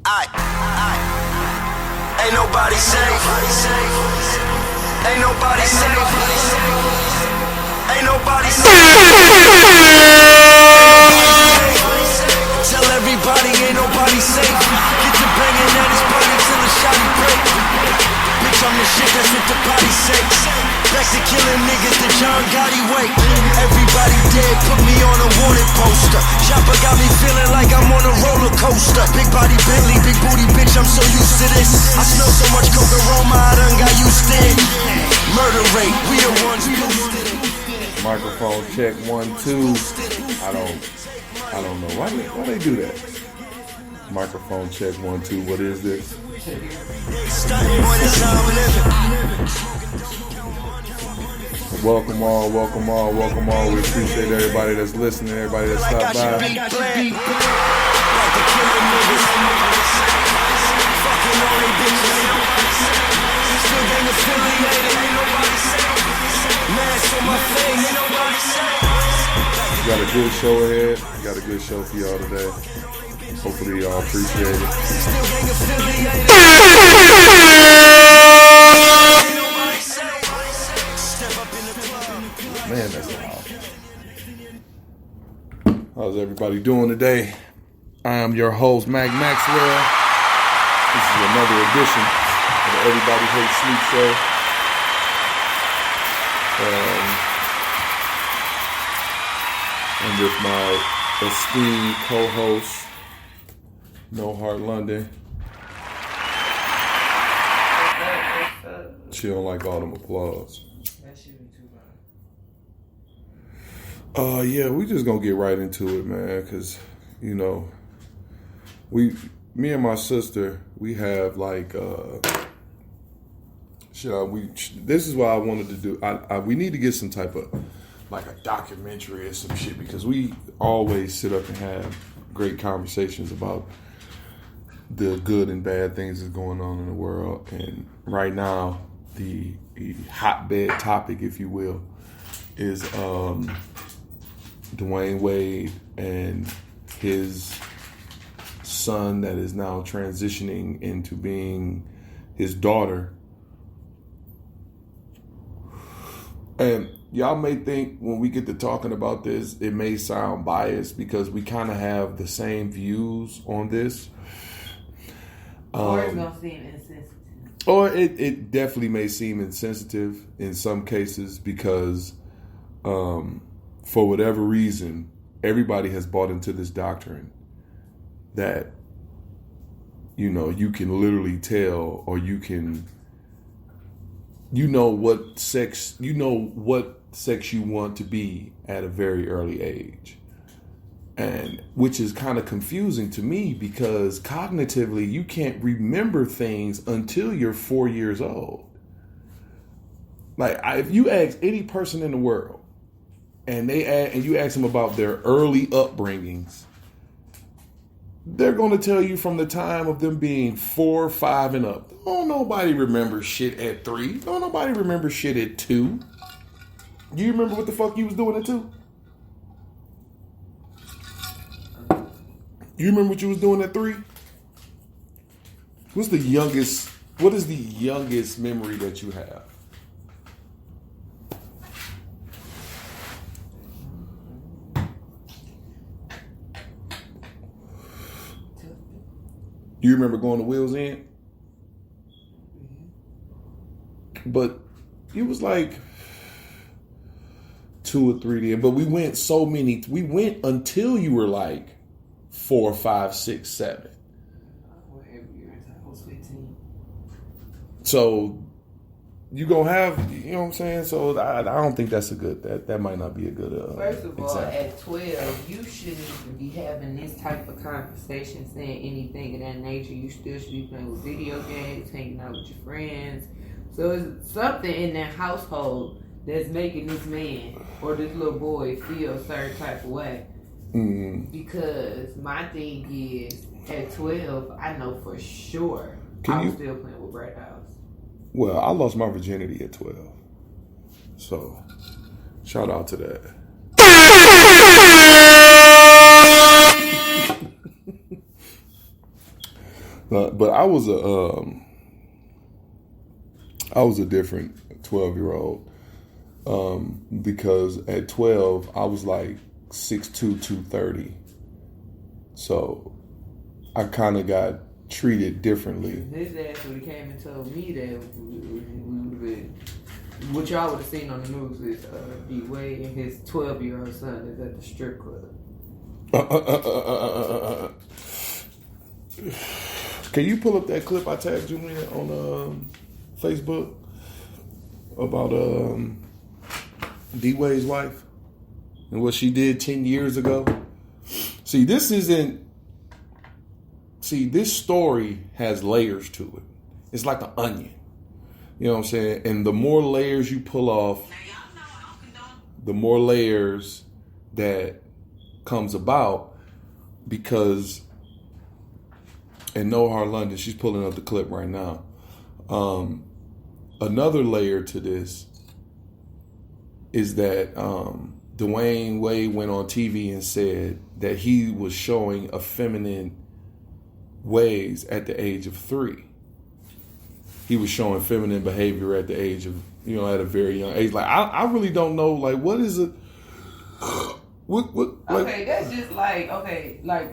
Ain't nobody safe. Ain't nobody safe. Ain't nobody safe. Tell everybody ain't nobody safe. Get to banging at his body till the shotty break. Bitch, I'm the shit that's with the body sakes. Back to killing niggas the John Gotti way. Everybody dead, put me on a wanted poster. Chopper got me feeling like I'm on a roller coaster. Big body Bentley, big booty bitch, I'm so used to this. I smell so much coke aroma, I done got used to it. Murder rate, we the ones boosted it. Microphone check 1 2. I don't know why they do that. Microphone check 1 2. What is this? Welcome all. We appreciate everybody that's listening, everybody that stopped by. Got a good show ahead. Got a good show for y'all today. Hopefully y'all appreciate it. Man, that's loud. How's everybody doing today? I am your host, Mac Maxwell. This is another edition of the Everybody Hates Sleep Show. And with my esteemed co-host, No Heart London. She don't like all them applause. That shit be too loud. Yeah, we just gonna get right into it, man, because, you know, me and my sister, we have like, this is what I wanted to do. We need to get some type of, like a documentary or some shit, because we always sit up and have great conversations about the good and bad things that's going on in the world. And right now, the hotbed topic, if you will, is Dwayne Wade and his son that is now transitioning into being his daughter. And y'all may think when we get to talking about this, it may sound biased because we kind of have the same views on this. Or it's going to seem insensitive. Or it definitely may seem insensitive in some cases because for whatever reason, everybody has bought into this doctrine that, you know, you can literally tell, or you know what sex you want to be at a very early age. And which is kind of confusing to me because cognitively you can't remember things until you're 4 years old. Like if you ask any person in the world and you ask them about their early upbringings, they're going to tell you from the time of them being 4, 5 and up. Don't nobody remember shit at 3. Don't nobody remember shit at 2. You remember what the fuck you was doing at 2? You remember what you was doing at 3? What is the youngest memory that you have? You remember going to Wheels End? But it was like 2 or 3 then. But we went until you were like 4, 5, 6, 7. So you gonna have, you know what I'm saying? So I don't think that's a good, that might not be a good First of all, example. at 12, you shouldn't even be having this type of conversation, saying anything of that nature. You still should be playing with video games, hanging out with your friends. So it's something in that household that's making this man or this little boy feel a certain type of way. Mm-hmm. Because my thing is, at 12, I know for sure I was still playing with Brad House. Well, I lost my virginity at 12. So, shout out to that. But I was a different 12-year-old because at 12 I was like 6'2", 230. So I kind of got treated differently. His ass would have came and told me that we would have been. What y'all would have seen on the news is D-Wade and his 12-year-old son is at the strip club. Can you pull up that clip I tagged you in on Facebook about D-Wade's wife and what she did 10 years ago? This story has layers to it. It's like an onion. You know what I'm saying? And the more layers you pull off, the more layers that comes about because, and No Hard London, she's pulling up the clip right now. Another layer to this is that Dwayne Wade went on TV and said that he was showing effeminate ways at the age of 3. He was showing feminine behavior at the age of, at a very young age. Like, I really don't know, like, what is it? What like, okay, that's just like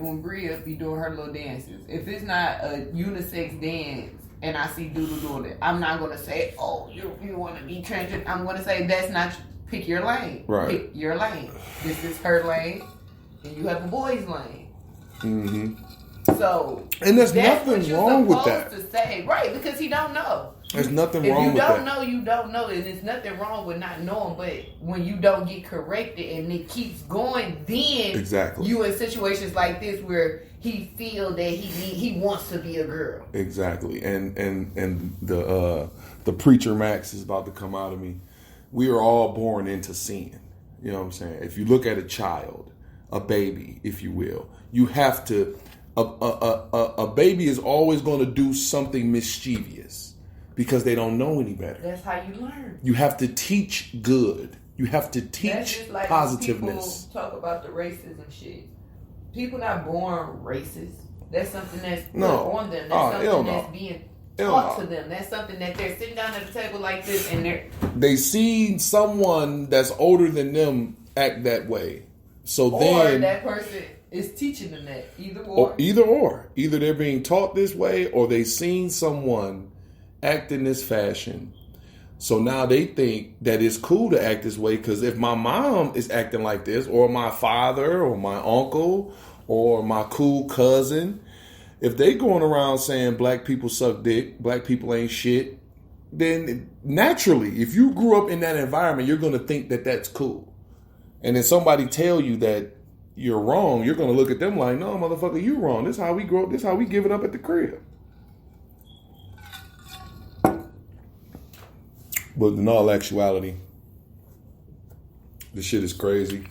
when Bria be doing her little dances. If it's not a unisex dance and I see Doodle doing it, I'm not gonna say, oh, you want to be transgender. I'm gonna say that's not. Pick your lane. Right. Pick your lane. This is her lane, and you have a boy's lane. Mm-hmm. So, and there's nothing wrong with that. To say, right? Because he don't know. There's nothing wrong with that. If you don't know, you don't know, and there's nothing wrong with not knowing. But when you don't get corrected and it keeps going, then exactly you in situations like this where he feel that he wants to be a girl. Exactly, and the preacher Max is about to come out of me. We are all born into sin. You know what I'm saying? If you look at a child, a baby, if you will, you have to. A baby is always going to do something mischievous because they don't know any better. That's how you learn. You have to teach good. You have to teach that's just like positiveness. People talk about the racism shit. People not born racist. That's something that's put on them. That's something that's being taught to them. That's something that they're sitting down at the table like this and they see someone that's older than them act that way. So or then that person is teaching them that. Either or. Either they're being taught this way or they seen someone act in this fashion. So now they think that it's cool to act this way because if my mom is acting like this, or my father, or my uncle, or my cool cousin, if they going around saying black people suck dick, black people ain't shit, then naturally, if you grew up in that environment, you're going to think that that's cool. And then somebody tell you that you're wrong, you're going to look at them like, no, motherfucker, you wrong. This is how we grow up. This is how we give it up at the crib. But in all actuality, this shit is crazy.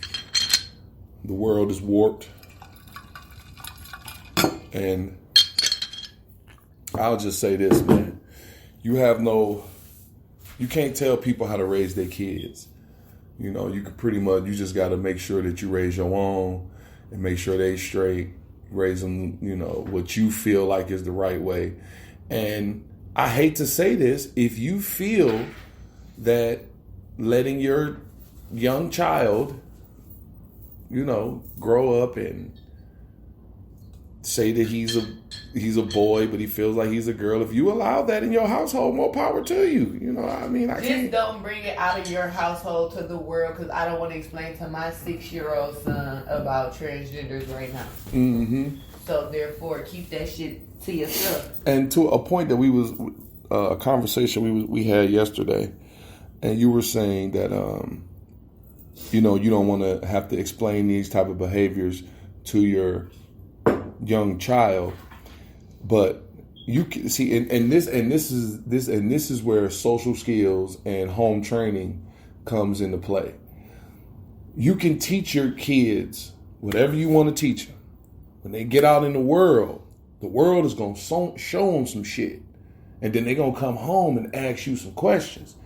The world is warped. And I'll just say this, man. You can't tell people how to raise their kids. You know, you just got to make sure that you raise your own and make sure they straight, raise them, what you feel like is the right way. And I hate to say this, if you feel that letting your young child, grow up and say that he's a boy, but he feels like he's a girl. If you allow that in your household, more power to you. Just don't bring it out of your household to the world, because I don't want to explain to my 6-year-old son about transgenders right now. Mm-hmm. So therefore, keep that shit to yourself. And to a point that we was a conversation we had yesterday, and you were saying that you don't want to have to explain these type of behaviors to your young child, but you can see, and this is where social skills and home training comes into play. You can teach your kids whatever you want to teach them. When they get out in the world is going to show them some shit, and then they're going to come home and ask you some questions.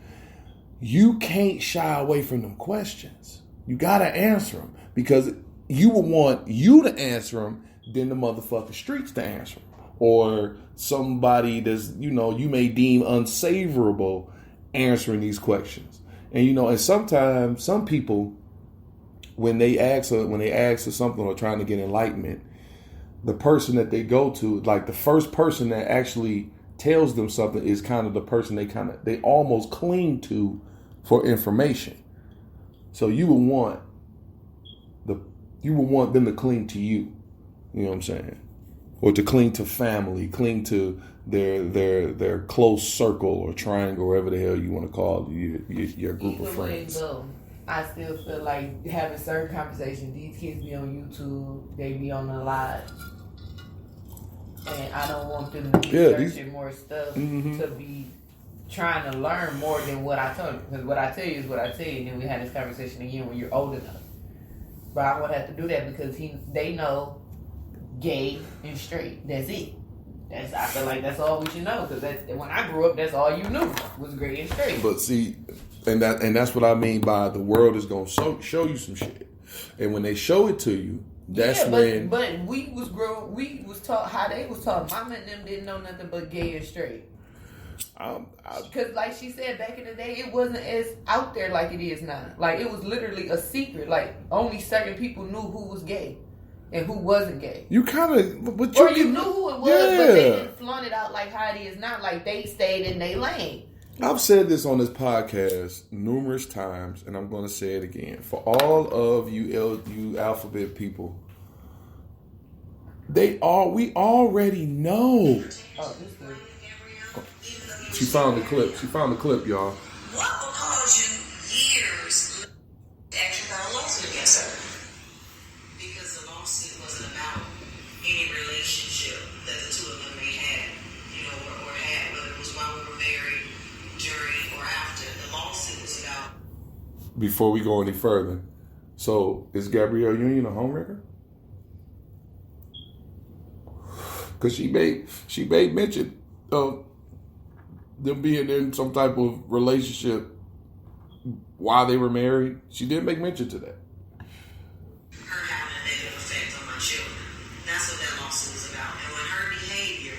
You can't shy away from them questions. You got to answer them, because you will want you to answer them than the motherfucking streets to answer them. or somebody that's, you know, you may deem unsavorable answering these questions. And, you know, and sometimes some people, when they ask for something or trying to get enlightenment, the person that they go to, like the first person that actually tells them something is kind of the person they almost cling to for information. So you would want them to cling to you. You know what I'm saying? Or to cling to family, cling to their close circle or triangle, whatever the hell you want to call your group of friends. Though, I still feel like having certain conversations, these kids be on YouTube, they be on the live. And I don't want them to be searching more stuff to be trying to learn more than what I told you. Because what I tell you is what I tell you, and then we had this conversation again when you're old enough. But I won't have to do that because they know gay and straight. That's it. I feel like that's all we should know, because when I grew up, that's all you knew was gay and straight. But see, and that's what I mean by the world is gonna show you some shit, and when they show it to you, that's when. But we was taught how they was taught. Mama and them didn't know nothing but gay and straight. Because like she said, back in the day, it wasn't as out there like it is now. Like it was literally a secret. Like only certain people knew who was gay and who wasn't gay. You kind of, but you knew who it was, but they didn't flaunt it out like how it is now. Like they stayed in their lane. I've said this on this podcast numerous times, and I'm going to say it again. For all of you alphabet people, we already know. Oh, this good. She found the clip, y'all. What will cause you years to actually file a lawsuit against her? Because the lawsuit wasn't about any relationship that the two of them may have, or had, whether it was while we were married, during, or after. The lawsuit was about. Before we go any further, so is Gabrielle Union a homewrecker? Because she made mention of them being in some type of relationship while they were married. She did make mention to that. Her having a negative effect on my children. That's what that lawsuit was about. And when her behavior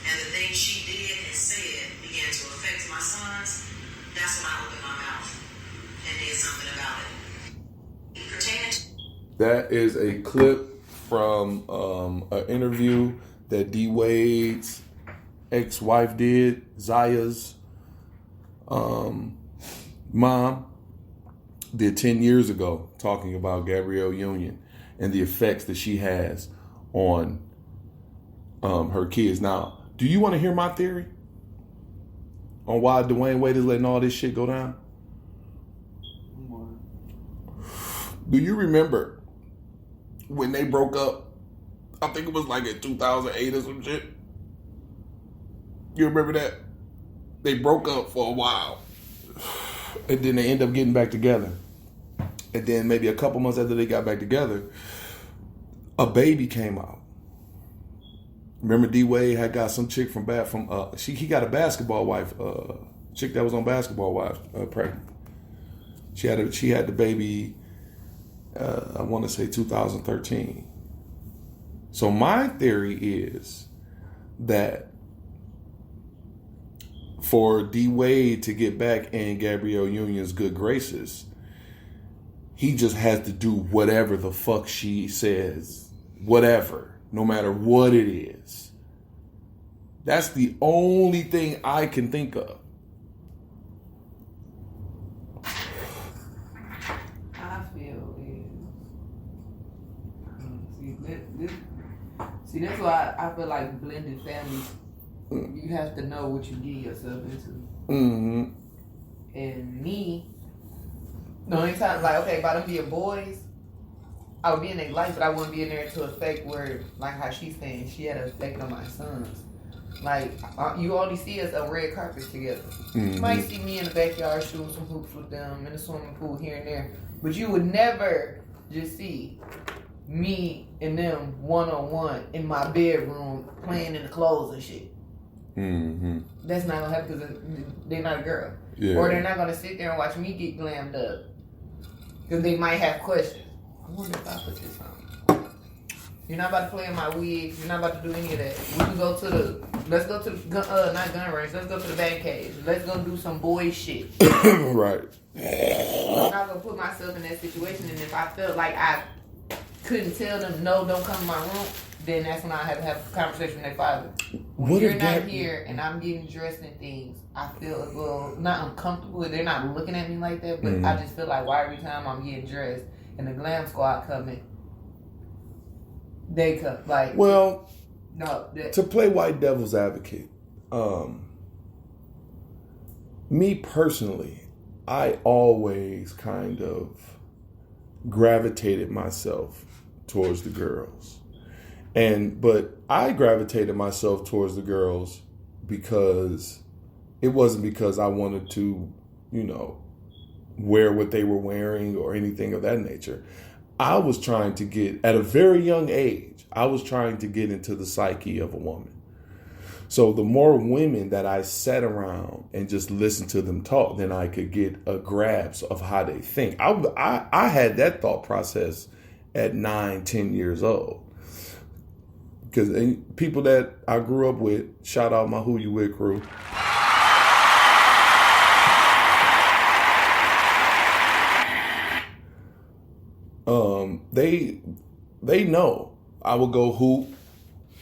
and the things she did and said began to affect my sons, that's when I opened my mouth and did something about it. Pertaining to That is a clip from an interview that D Wade's ex-wife did, Zaya's mom did 10 years ago, talking about Gabrielle Union and the effects that she has on her kids. Now, do you want to hear my theory on why Dwayne Wade is letting all this shit go down? Do you remember when they broke up? I think it was like in 2008 or some shit. You remember that? They broke up for a while. And then they end up getting back together. And then maybe a couple months after they got back together, a baby came out. Remember D Wade had got some chick from he got a basketball wife, chick that was on Basketball Wives, pregnant. She had the baby, I want to say 2013. So my theory is that for D Wade to get back in Gabrielle Union's good graces, he just has to do whatever the fuck she says, whatever, no matter what it is. That's the only thing I can think of. I feel see, that's why I feel like blended families. You have to know what you get yourself into. Mm-hmm. And me, the only time, like, okay, if I don't be a boys, I would be in their life, but I wouldn't be in there to affect where, like how she's saying, she had an effect on my sons. Like, you only see us on red carpets together. Mm-hmm. You might see me in the backyard shooting some hoops with them in the swimming pool here and there, but you would never just see me and them one-on-one in my bedroom playing in the clothes and shit. Mm-hmm. That's not gonna happen because they're not a girl. Yeah. Or they're not gonna sit there and watch me get glammed up because they might have questions. I wonder if I put this on. You're not about to play in my wigs. You're not about to do any of that. We can go to let's go to the, not gun range. Let's go to the bat cage. Let's go do some boy shit. Right. I'm not going to put myself in that situation. And if I felt like I couldn't tell them, no, don't come to my room, then that's when I have to have a conversation with their father. When What you're if not that- here and I'm getting dressed in things, I feel a little, not uncomfortable. They're not looking at me like that, but I just feel like, why every time I'm getting dressed and the glam squad coming, they come, like, Well, no. to play white devil's advocate, me personally, I always kind of gravitated myself towards the girls. But I gravitated myself towards the girls because it wasn't because I wanted to, wear what they were wearing or anything of that nature. I was trying to get, at a very young age, I was trying to get into the psyche of a woman. So the more women that I sat around and just listened to them talk, then I could get a grasp of how they think. I had that thought process at 9, 10 years old. Because people that I grew up with, shout out my Who You With crew. They know I would go hoop,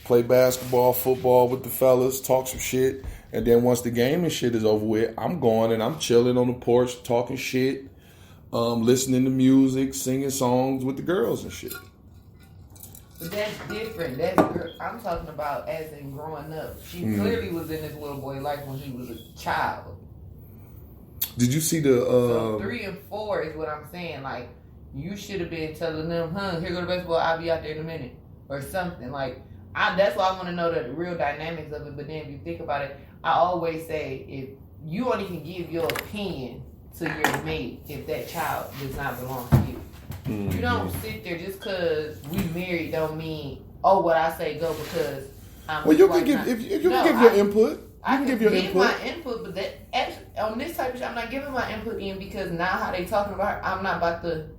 play basketball, football with the fellas, talk some shit, and then once the game and shit is over with, I'm going and I'm chilling on the porch, talking shit, listening to music, singing songs with the girls and shit. But that's different. I'm talking about as in growing up. She clearly was in this little boy's life when he was a child. Did you see the? So 3 and 4 is what I'm saying. Like, you should have been telling them, here go the basketball, I'll be out there in a minute. Or something. Like, that's why I want to know the real dynamics of it. But then if you think about it, I always say, if you only can give your opinion to your mate if that child does not belong to you. Mm-hmm. You don't sit there just because we married don't mean, what I say go because I'm well, you can give, if you can give your input. You can give your input. My input, but that actually, on this type of shit, I'm not giving my input in because now how they talking about her, I'm not about to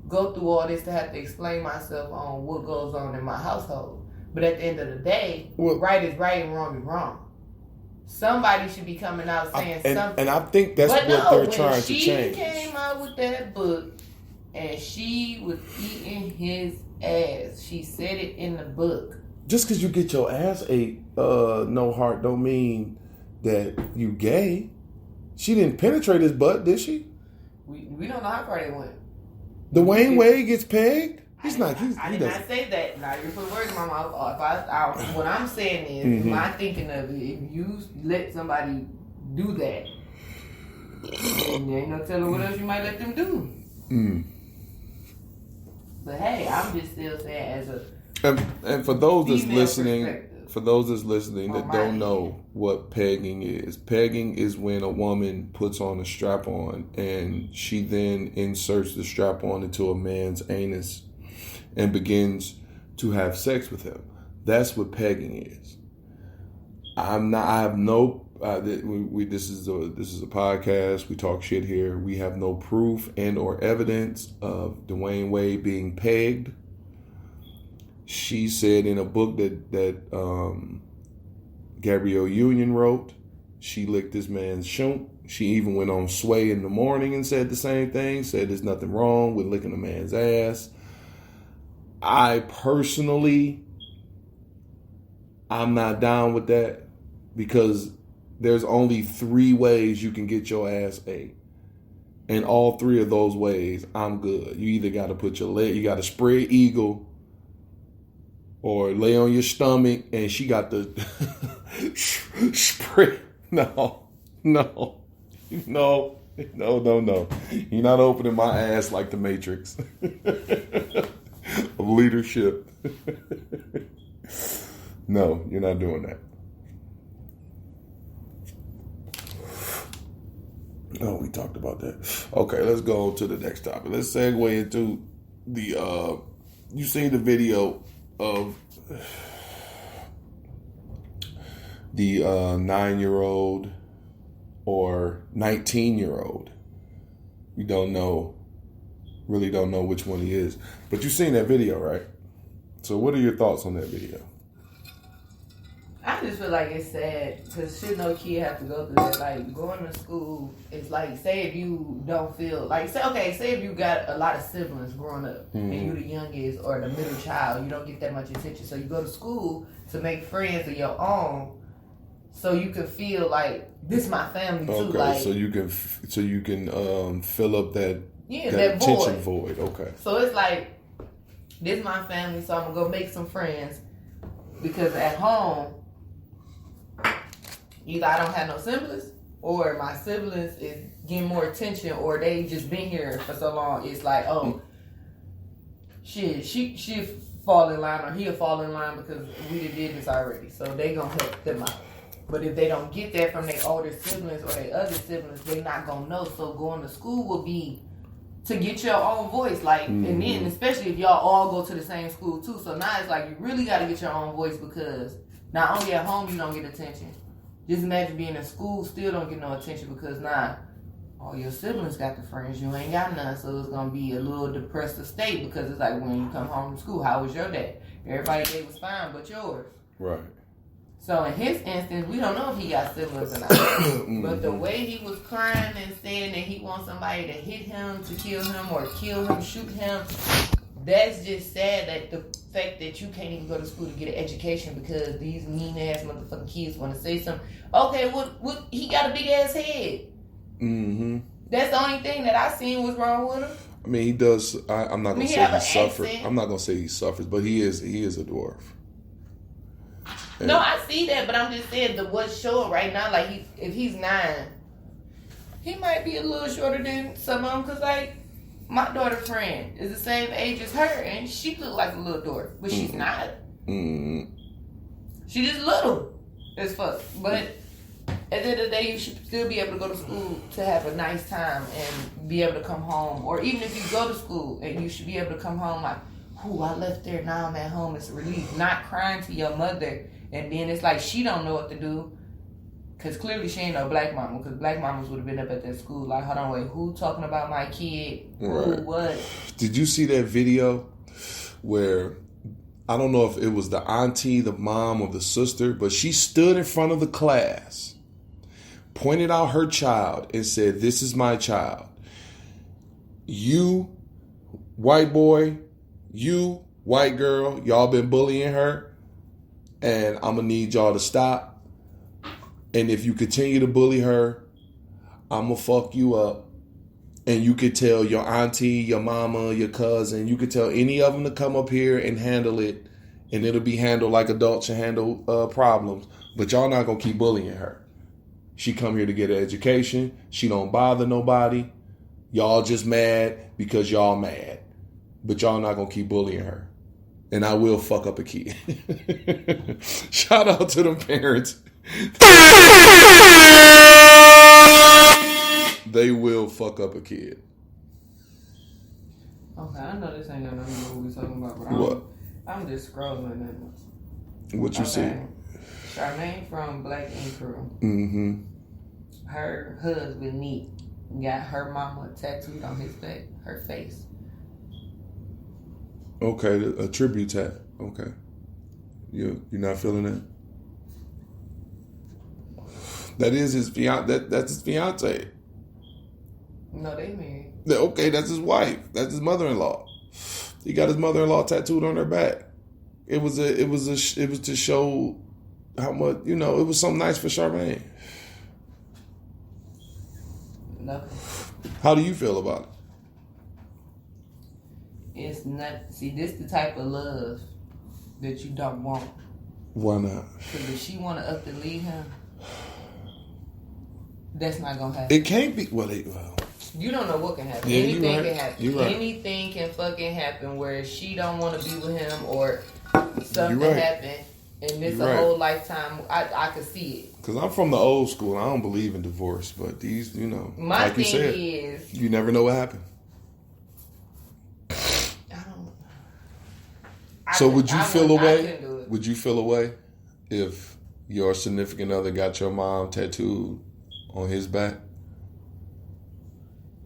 go through all this to have to explain myself on what goes on in my household. But at the end of the day, right is right and wrong is wrong. Somebody should be coming out saying something. And I think that's what they're trying to change. She came out with that book and she was eating his ass. She said it in the book. Just because you get your ass ate, no heart, don't mean that you gay. She didn't penetrate his butt, did she? We don't know how far they went. Dwayne Wade gets pegged? I did not say that. Now you put words in my mouth. What I'm saying is, my thinking of it, if you let somebody do that, then there ain't no telling what else you might let them do. But hey, I'm just still saying as a and for those that's listening, On that my don't end. know what pegging is when a woman puts on a strap-on and she then inserts the strap-on into a man's anus and begins to have sex with him. That's what pegging is. This is a podcast. We talk shit here. We have no proof and or evidence of Dwayne Wade being pegged. She said in a book that Gabrielle Union wrote, she licked this man's shunk. She even went on Sway in the Morning and said the same thing. Said there's nothing wrong with licking a man's ass. I personally, I'm not down with that because there's only 3 ways you can get your ass ate. And all 3 of those ways, I'm good. You either got to put your leg, you got to spread eagle, or lay on your stomach, and she got the spread. No. You're not opening my ass like the Matrix of leadership. No, you're not doing that. Oh, we talked about that. Okay, let's go to the next topic. Let's segue into the, you seen the video of the 9-year-old or 19-year-old. You really don't know which one he is. But you seen that video, right? So what are your thoughts on that video? I just feel like it's sad because should no kid have to go through that. Like going to school is like, say if you don't feel like, say if you got a lot of siblings growing up and you the youngest or the middle child, you don't get that much attention. So you go to school to make friends of your own, so you can feel like this my family too. Okay, like, so you can fill up that that attention void. Okay. So it's like this my family, so I'm gonna go make some friends because at home. Either I don't have no siblings, or my siblings is getting more attention, or they just been here for so long. It's like, oh, shit, she fall in line, or he'll fall in line because we did this already. So they gonna help them out. But if they don't get that from their older siblings or their other siblings, they not gonna know. So going to school will be to get your own voice, like, and then especially if y'all all go to the same school too. So now it's like you really got to get your own voice because not only at home you don't get attention. Just imagine being in school, still don't get no attention because now all your siblings got the friends, you ain't got none, so it's gonna be a little depressive state because it's like when you come home from school, how was your day? Everybody's day was fine, but yours. Right. So in his instance, we don't know if he got siblings or not. But the way he was crying and saying that he wants somebody to hit him, to kill him, or kill him, shoot him, that's just sad that the fact that you can't even go to school to get an education because these mean ass motherfucking kids want to say something. Okay, what he got a big ass head. Mm-hmm. That's the only thing that I seen was wrong with him. I mean, he does. I'm not gonna say he suffers. accent. I'm not gonna say he suffers, but he is a dwarf. And No, I see that, but I'm just saying the what's showing right now. Like if he's 9, he might be a little shorter than some of them. Cause like my daughter friend is the same age as her, and she look like a little dwarf, but she's not. She just little as fuck. But at the end of the day, you should still be able to go to school to have a nice time and be able to come home. Or even if you go to school and you should be able to come home like, "Ooh, I left there. Now I'm at home. It's a relief." Not crying to your mother. And then it's like she don't know what to do. Because clearly she ain't no black mama. Because black mamas would have been up at that school like, hold on, wait, who talking about my kid? Right. Who, what? Did you see that video where, I don't know if it was the auntie, the mom, or the sister, but she stood in front of the class, pointed out her child, and said, "This is my child. You, white boy, you, white girl, y'all been bullying her. And I'm going to need y'all to stop. And if you continue to bully her, I'm going to fuck you up. And you could tell your auntie, your mama, your cousin, you could tell any of them to come up here and handle it. And it'll be handled like adults should handle problems. But y'all not going to keep bullying her. She come here to get an education. She don't bother nobody. Y'all just mad because y'all mad. But y'all not going to keep bullying her. And I will fuck up a kid." Shout out to them parents. They will fuck up a kid. Okay, I know this ain't got nothing to do with what we talking about, but What? I'm just scrolling and What you see? Charmaine from Black Ink Crew. Mm-hmm. Her husband Neat got her mama tattooed on his back, her face. Okay, a tribute tat. Okay. You're not feeling that? That is his fiance. That's his fiance. No, they married. Okay, that's his wife. That's his mother-in-law. He got his mother-in-law tattooed on her back. It was to show how much, it was something nice for Charmaine. No. How do you feel about it? It's not. See, this the type of love that you don't want. Why not? Because if she want to up and leave him, that's not gonna happen. It can't be. Well, You don't know what can happen. Yeah, Anything you right. can happen. You right. Anything can fucking happen where she don't want to be with him or something right. happen, and it's You a right. whole lifetime. I could see it. Because I'm from the old school. I don't believe in divorce, but these, My like you thing said, is, you never know what happened. So would you feel away? Would you feel away if your significant other got your mom tattooed on his back?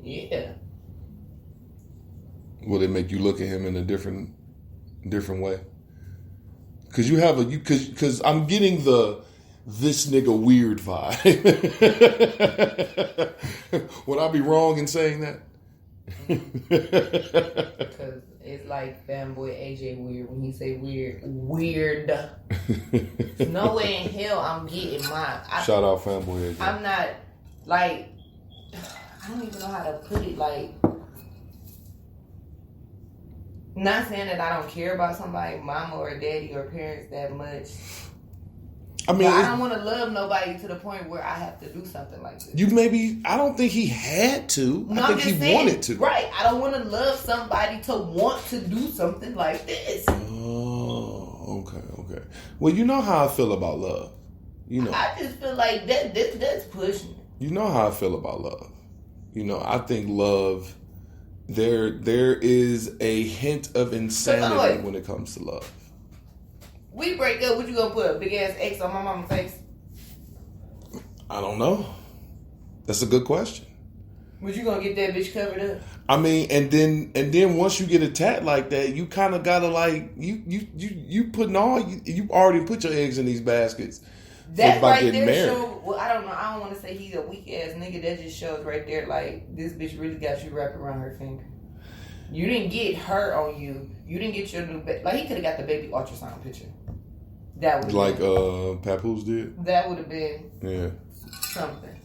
Yeah. Would it make you look at him in a different way? Cause you have cause I'm getting this nigga weird vibe. Would I be wrong in saying that? Because it's like fanboy AJ weird when he say weird. Weird. No way in hell I'm getting mine. Shout out fanboy AJ. I'm not, like, I don't even know how to put it, like, not saying that I don't care about somebody, mama or daddy or parents that much. I mean, I don't want to love nobody to the point where I have to do something like this. I don't think he had to. No, I think he wanted to. Right. I don't want to love somebody to want to do something like this. Oh, okay. Well, you know how I feel about love. You know. I just feel like that's pushing. You know how I feel about love. You know, I think love, there is a hint of insanity when it comes to love. We break up, what you gonna put a big ass X on my mama's face? I don't know. That's a good question. But you gonna get that bitch covered up? I mean, and then once you get a tat like that, you kind of gotta like you putting you already put your eggs in these baskets. That right there shows. Well, I don't know. I don't want to say he's a weak ass nigga. That just shows right there, like this bitch really got you wrapped around her finger. You didn't get her on you. You didn't get your new baby. Like he could have got the baby ultrasound picture. That would like Papoose did. That would have been something.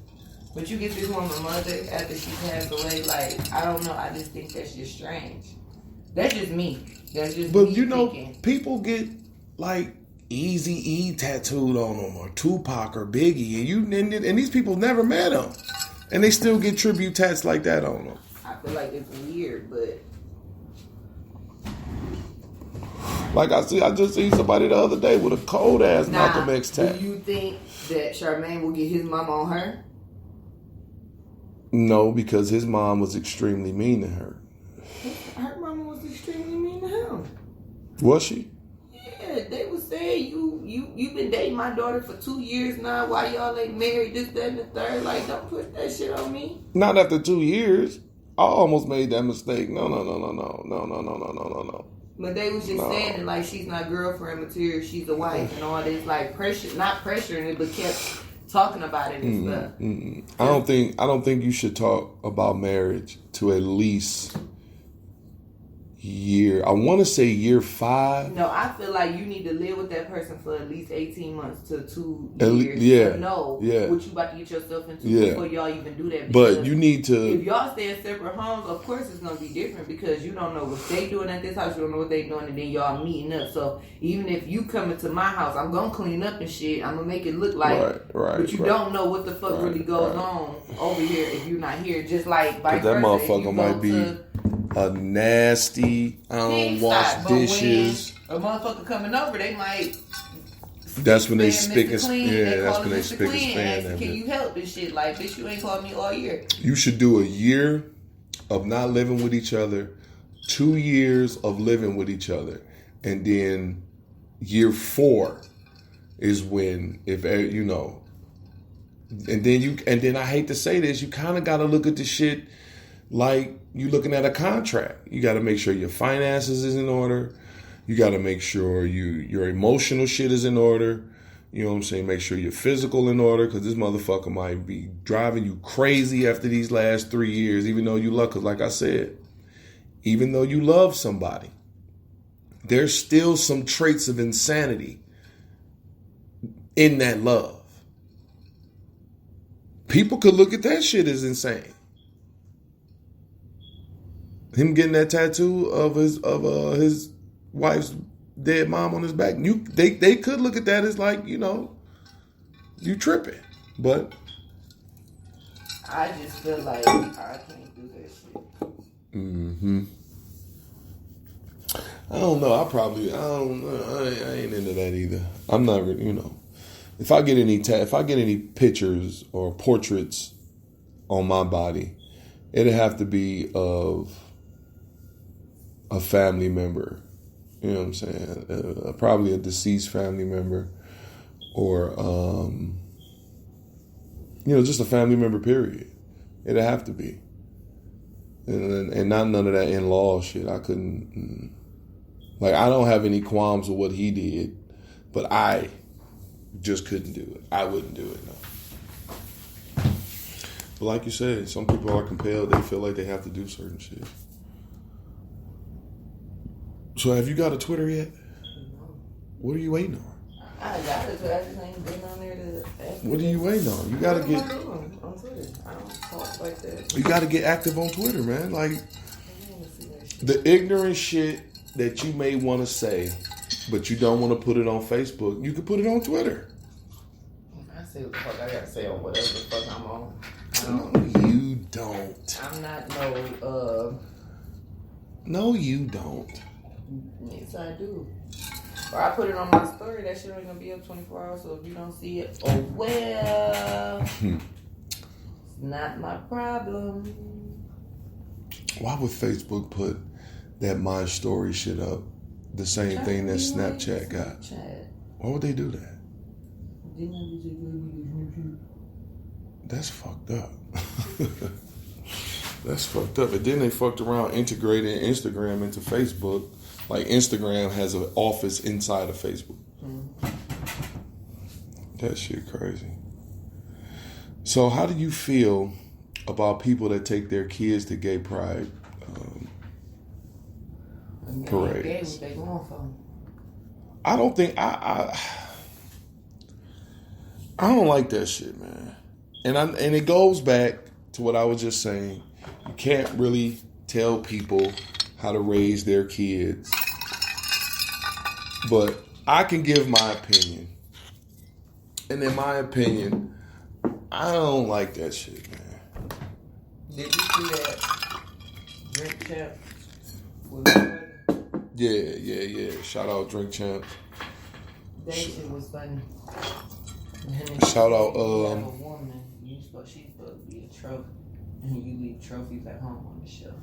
But you get this woman mother after she passed away. Like I don't know. I just think that's just strange. That's just me. That's just. But me you know, thinking. people get like Eazy-E tattooed on them, or Tupac or Biggie, and these people never met them, and they still get tribute tats like that on them. I feel like it's weird, but. Like I just seen somebody the other day with a cold ass Malcolm X tat. Do you think that Charmaine will get his mama on her? No, because his mom was extremely mean to her. Her mama was extremely mean to him. Was she? Yeah, they was saying you've been dating my daughter for 2 years now. Why y'all ain't married? This, that, and the third. Like, don't put that shit on me. Not after 2 years. I almost made that mistake. No. But they was just saying that, like, she's not girlfriend material, she's a wife and all this, like, pressure, not pressuring it, but kept talking about it and stuff. I don't think you should talk about marriage to at least year. I want to say year 5. No, I feel like you need to live with that person for at least 18 months to 2 years to know what you about to get yourself into before y'all even do that. But you need to. If y'all stay in separate homes, of course it's gonna be different because you don't know what they doing at this house, you don't know what they doing, and then y'all meeting up. So even if you come into my house, I'm gonna clean up and shit. I'm gonna make it look like, but you don't know what the fuck really goes on over here if you're not here. Just like vice versa, that motherfucker might be a nasty, I don't wash dishes. When a motherfucker coming over, they might. That's when they spick and span. Can you help this shit? Like, bitch, you ain't called me all year. You should do a year of not living with each other, 2 years of living with each other, and then year 4 is when, if you know, and then I hate to say this, you kind of got to look at the shit like you looking at a contract. You got to make sure your finances is in order. You got to make sure your emotional shit is in order. You know what I'm saying? Make sure your physical in order, because this motherfucker might be driving you crazy after these last 3 years, even though you love, because like I said, even though you love somebody, there's still some traits of insanity in that love. People could look at that shit as insane. Him getting that tattoo of his wife's dead mom on his back. They could look at that as like, you know, you tripping. But I just feel like I can't do that shit. I don't know. I ain't into that either. I'm not really, you know. If I get any pictures or portraits on my body, it'd have to be of a family member. You know what I'm saying? Probably a deceased family member, or you know, just a family member. Period. It'd have to be, and not none of that in-law shit. I couldn't. Like, I don't have any qualms with what he did. But I just couldn't do it. I wouldn't do it, no. But like you said, some people are compelled. They feel like they have to do certain shit. So have you got a Twitter yet? No. What are you waiting on? I got it, but I just ain't been on there to ask. What are you waiting on? You gotta get. What am I doing on Twitter? I don't talk like that. You gotta get active on Twitter, man. Like I don't wanna see that shit. the ignorant shit that you may want to say, but you don't want to put it on Facebook. You can put it on Twitter. I say what the fuck I gotta say on whatever the fuck I'm on. No, you don't. I'm not no. No, you don't. Yes, I do. Or I put it on my story. That shit ain't gonna be up 24 hours. So if you don't see it, oh well. It's not my problem. Why would Facebook put that My Story shit up? The same thing that Snapchat got. Snapchat. Why would they do that? Didn't I just say Snapchat? That's fucked up. That's fucked up. And then they fucked around integrating Instagram into Facebook. Like Instagram has an office inside of Facebook. Mm-hmm. That shit crazy. So how do you feel about people that take their kids to gay pride parades? Gay, what they going for? I don't think I don't like that shit, man. And it goes back to what I was just saying. You can't really tell people how to raise their kids. But I can give my opinion. And in my opinion, I don't like that shit, man. Did you see that Drink Champ? Yeah. Shout out Drink Champ. That shit was funny. Shout out, You have a woman, she's supposed to be a trophy, and you leave trophies at home on the shelf.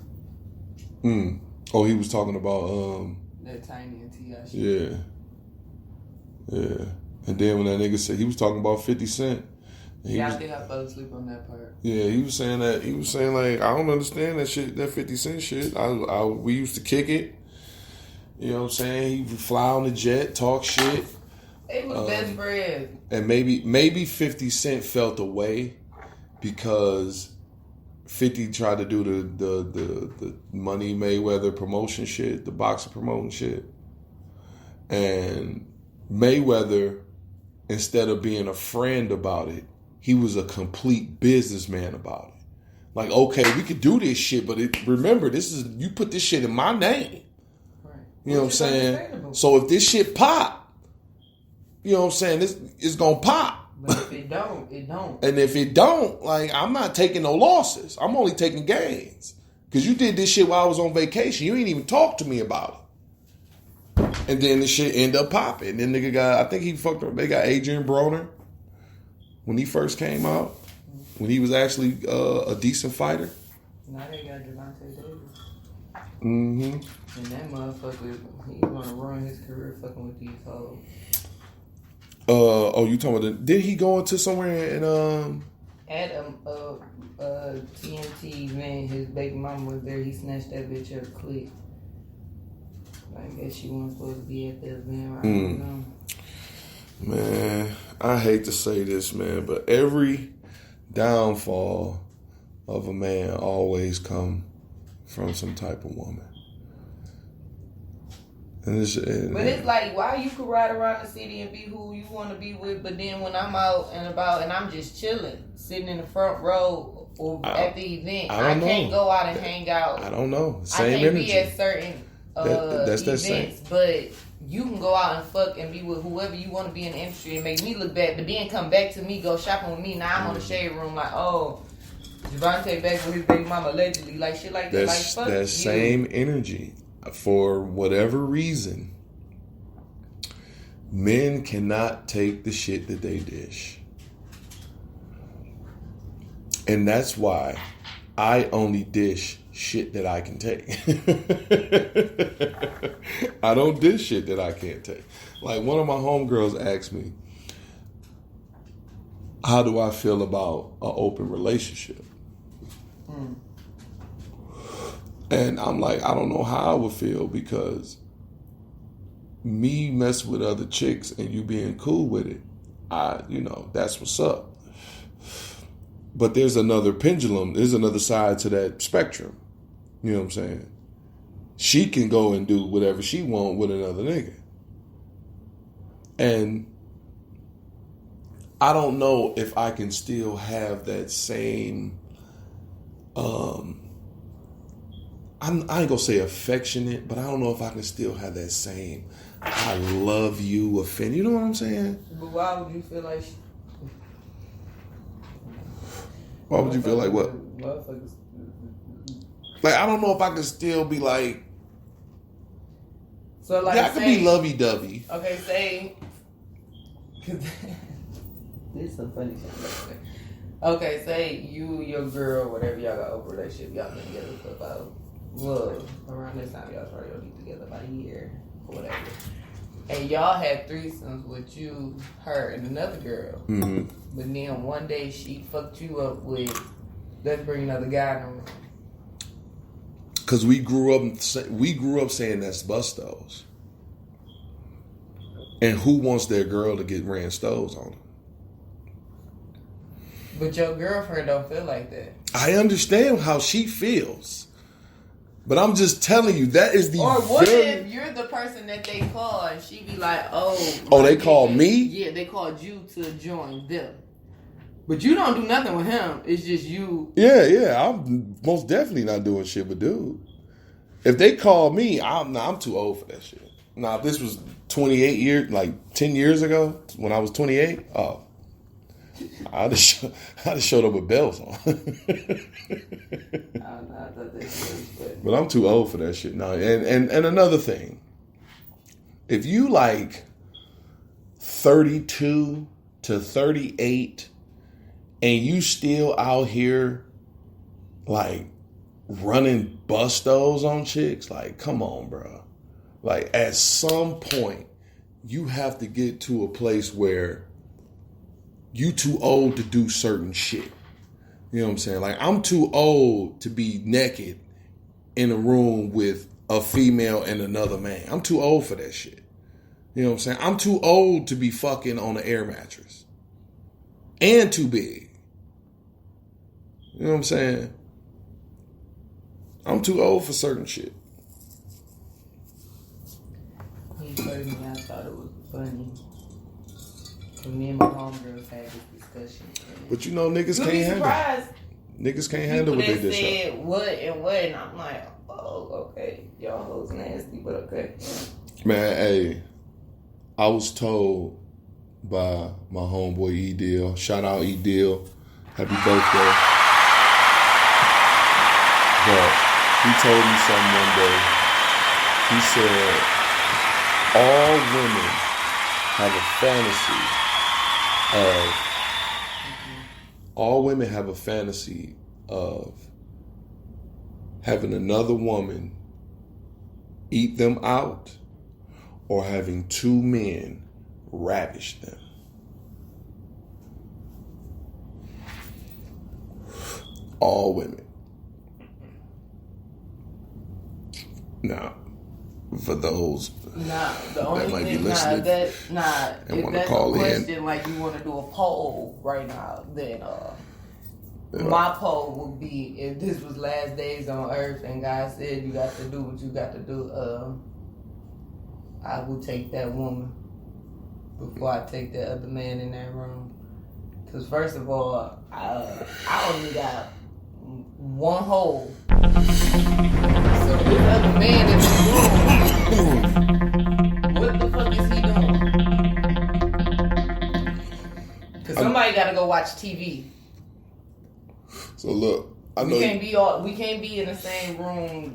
Oh, he was talking about That Tiny and T.I. shit. Yeah. And then when that nigga said he was talking about 50 Cent. Yeah, I think I fell asleep on that part. Yeah, he was saying like, I don't understand that shit, that 50 Cent shit. We used to kick it. You know what I'm saying? He would fly on the jet, talk shit. They was best friends. And maybe 50 Cent felt away because 50 tried to do the Money Mayweather promotion shit, the boxing promoting shit. And Mayweather, instead of being a friend about it, he was a complete businessman about it. Like, okay, we could do this shit, but remember, you put this shit in my name. Right. You know what I'm saying? So if this shit pop, you know what I'm saying, it's gonna pop. But if it don't, it don't. And if it don't, like, I'm not taking no losses. I'm only taking gains. Because you did this shit while I was on vacation. You ain't even talk to me about it. And then the shit end up popping. Then nigga they got Adrian Broner when he first came out. When he was actually a decent fighter. Now they got Devontae Davis. Mm-hmm. And that motherfucker, he's gonna ruin his career fucking with these hoes. You talking about did he go into somewhere in At TNT event, his baby mama was there. He snatched that bitch up quick. I guess she wasn't supposed to be at the event. I don't know. Man, I hate to say this, man, but every downfall of a man always come from some type of woman. But it's like, why you could ride around the city and be who you want to be with, but then when I'm out and about and I'm just chilling, sitting in the front row or at the event, I can't go out and hang out. I don't know. Same I can't energy. Be at certain that's events, but you can go out and fuck and be with whoever you want to be in the industry and make me look bad, but then come back to me, go shopping with me. Now I'm on the shade room like, oh, Devontae back with his baby mama allegedly, like shit like that. Like, fuck that you. Same energy. For whatever reason, men cannot take the shit that they dish. And that's why I only dish shit that I can take. I don't dish shit that I can't take. Like, one of my homegirls asked me, how do I feel about an open relationship? And I'm like, I don't know how I would feel, because me messing with other chicks and you being cool with it, that's what's up. But there's another pendulum. There's another side to that spectrum. You know what I'm saying? She can go and do whatever she want with another nigga. And I don't know if I can still have that same, I ain't gonna say affectionate, but I don't know if I can still have that same I love you offend. You know what I'm saying? But why would you feel like? Why would you feel like what? Motherfuckers. Like, I don't know if I can still be like. So like, yeah, I could be lovey-dovey. Okay, say. This is some funny shit. Okay, say you, your girl, whatever, y'all got over relationship, y'all been together for about, around this time y'all started y'all be together about a year or whatever. And y'all had threesomes with you, her, and another girl. Mm-hmm. But then one day she fucked you up with, let's bring another guy in the room. Cause we grew up saying that's bustos. And who wants their girl to get ran stoves on them? But your girlfriend don't feel like that. I understand how she feels. But I'm just telling you, that is the Or what if you're the person that they call and she be like, oh, they called me? Yeah, they called you to join them. But you don't do nothing with him. It's just you. Yeah. I'm most definitely not doing shit with dude. If they call me, I'm too old for that shit. Now, if this was 28 years, like 10 years ago, when I was 28, I'd have showed up with bells on. But I'm too old for that shit now. And another thing, if you like 32 to 38 and you still out here like running bustos on chicks, like, come on, bro. Like, at some point, you have to get to a place where you too old to do certain shit. You know what I'm saying? Like, I'm too old to be naked in a room with a female and another man. I'm too old for that shit. You know what I'm saying? I'm too old to be fucking on an air mattress. And too big. You know what I'm saying? I'm too old for certain shit. Me personally, I thought it was funny. Me and my homegirls had this discussion. But you know, niggas can't handle it. Niggas can't handle what they did. Said what, and I'm like, oh, okay, y'all hoes nasty, but okay. Man, hey, I was told by my homeboy E Deal, shout out E Deal, happy birthday. But he told me something one day. He said, all women have a fantasy of having another woman eat them out or having two men ravish them. All women. Now, for those the only that might thing, be listening and want to call in, like you want to do a poll right now, then my poll would be, if this was last days on earth and God said you got to do what you got to do, I would take that woman before I take that other man in that room. Because first of all, I only got one hole. So this other man in the room, what the fuck is he doing? Because somebody got to go watch TV. So look, I know we can't be in the same room.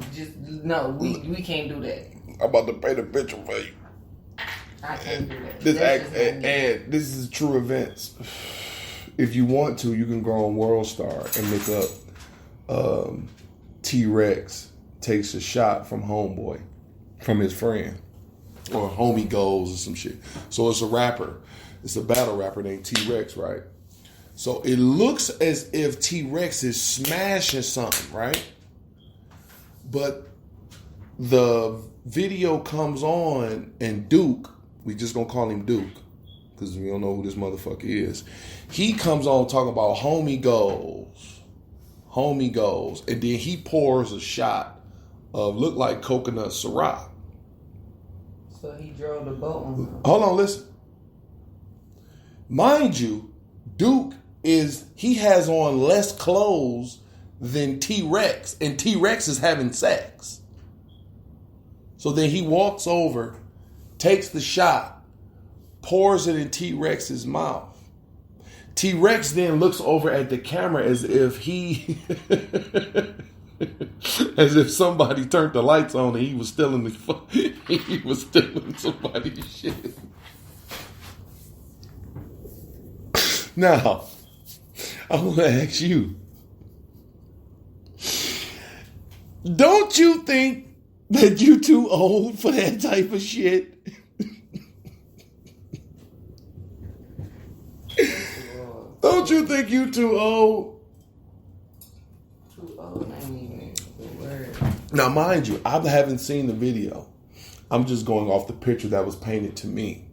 We can't do that. I'm about to paint a picture for you. I can't do that. And this is true events. If you want to, you can go on World Star and look up T-Rex takes a shot from homeboy, from his friend, or homie goals or some shit. So it's a rapper. It's a battle rapper named T-Rex, right? So it looks as if T-Rex is smashing something, right? But the video comes on and Duke, we just gonna call him Duke because we don't know who this motherfucker is. He comes on talking about homie goes, and then he pours a shot of look like coconut Ciroc. So he drove the boat on him. Hold on, listen. Mind you, Duke he has on less clothes than T-Rex, and T-Rex is having sex. So then he walks over, takes the shot, pours it in T-Rex's mouth. T-Rex then looks over at the camera as if as if somebody turned the lights on and he was stealing somebody's shit. Now, I want to ask you, don't you think that you too old for that type of shit? Don't you think you too old? Too old, I ain't even the word. Now, mind you, I haven't seen the video. I'm just going off the picture that was painted to me.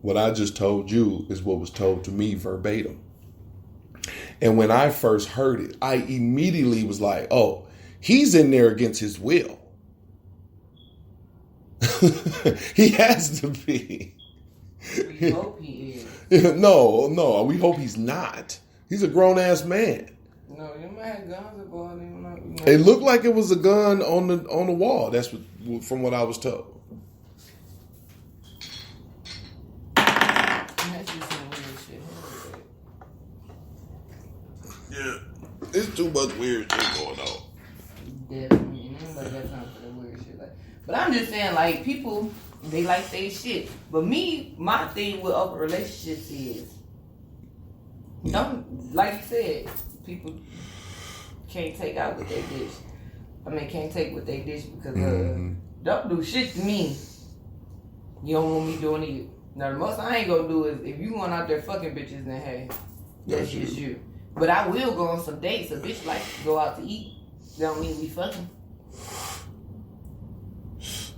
What I just told you is what was told to me verbatim. And when I first heard it, I immediately was like, oh, he's in there against his will. He has to be. We hope he is. No, we hope he's not. He's a grown-ass man. No, you might have guns aboard him. It looked like it was a gun on the wall. That's from what I was told. Yeah, it's too much weird shit going on. Definitely. Nobody got time for the weird shit. But I'm just saying, like, people, they like their shit. But me, my thing with open relationships is, don't, like you said, people can't take out what they dish. Can't take what they dish because don't do shit to me. You don't want me doing it to you. Now, the most I ain't gonna do is, if you going out there fucking bitches, then hey, that's just you. But I will go on some dates. A bitch like to go out to eat. That don't mean we fucking.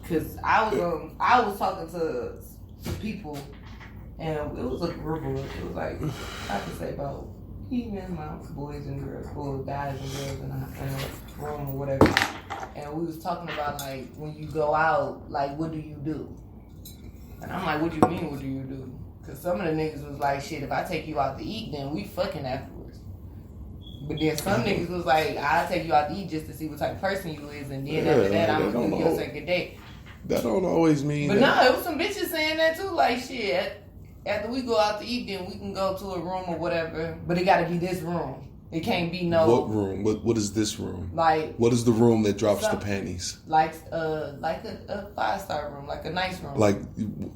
Cause I was talking to people, and it was a group of us. It was like I could say about even amounts, boys and girls, or guys and girls in a room or whatever. And we was talking about like when you go out, like what do you do? And I'm like, what do you mean? What do you do? Cause some of the niggas was like, shit, if I take you out to eat, then we fucking afterwards. But then some niggas was like, I'll take you out to eat just to see what type of person you is, and then after that, I'm gonna give you your second date. That don't always mean. But no, it was some bitches saying that too. Like shit, after we go out to eat, then we can go to a room or whatever. But it got to be this room. It can't be no. What room? What is this room? Like what is the room that drops the panties? Like a 5-star room, like a nice room. Like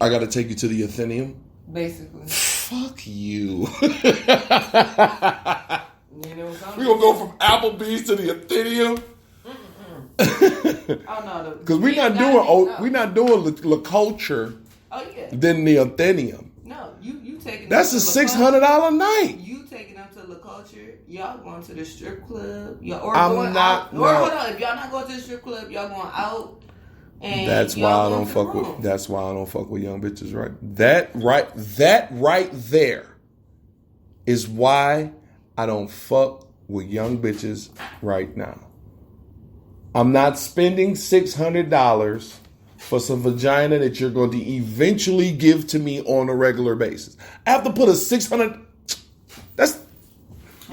I got to take you to the Athenaeum. Basically. Fuck you. You know, we gonna go from Applebee's to the Athenaeum. Oh no, because we're not doing La Culture. Oh yeah. Then the Athenaeum. No, you taking. That's a $600 night. You taking them to La Culture? Y'all going to the strip club? Hold on. If y'all not going to the strip club, y'all going out. And that's why I don't fuck with. That's why I don't fuck with young bitches. Right. That right there is why I don't fuck with young bitches right now. I'm not spending $600 for some vagina that you're going to eventually give to me on a regular basis. I have to put a $600. It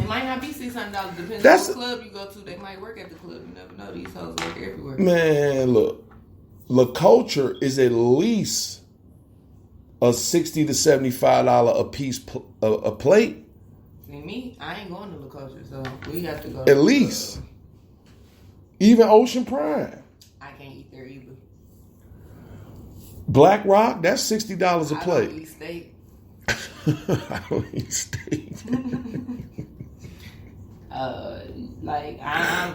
might not be $600. Depends on what club you go to. They might work at the club. You never know. These hoes work everywhere. Man, look. La Culture is at least a $60 to $75 a piece a plate. See, me, I ain't going to La Culture, so we have to go. At least. Even Ocean Prime. I can't eat there either. Black Rock, that's $60 a plate. I don't eat steak. I don't eat steak.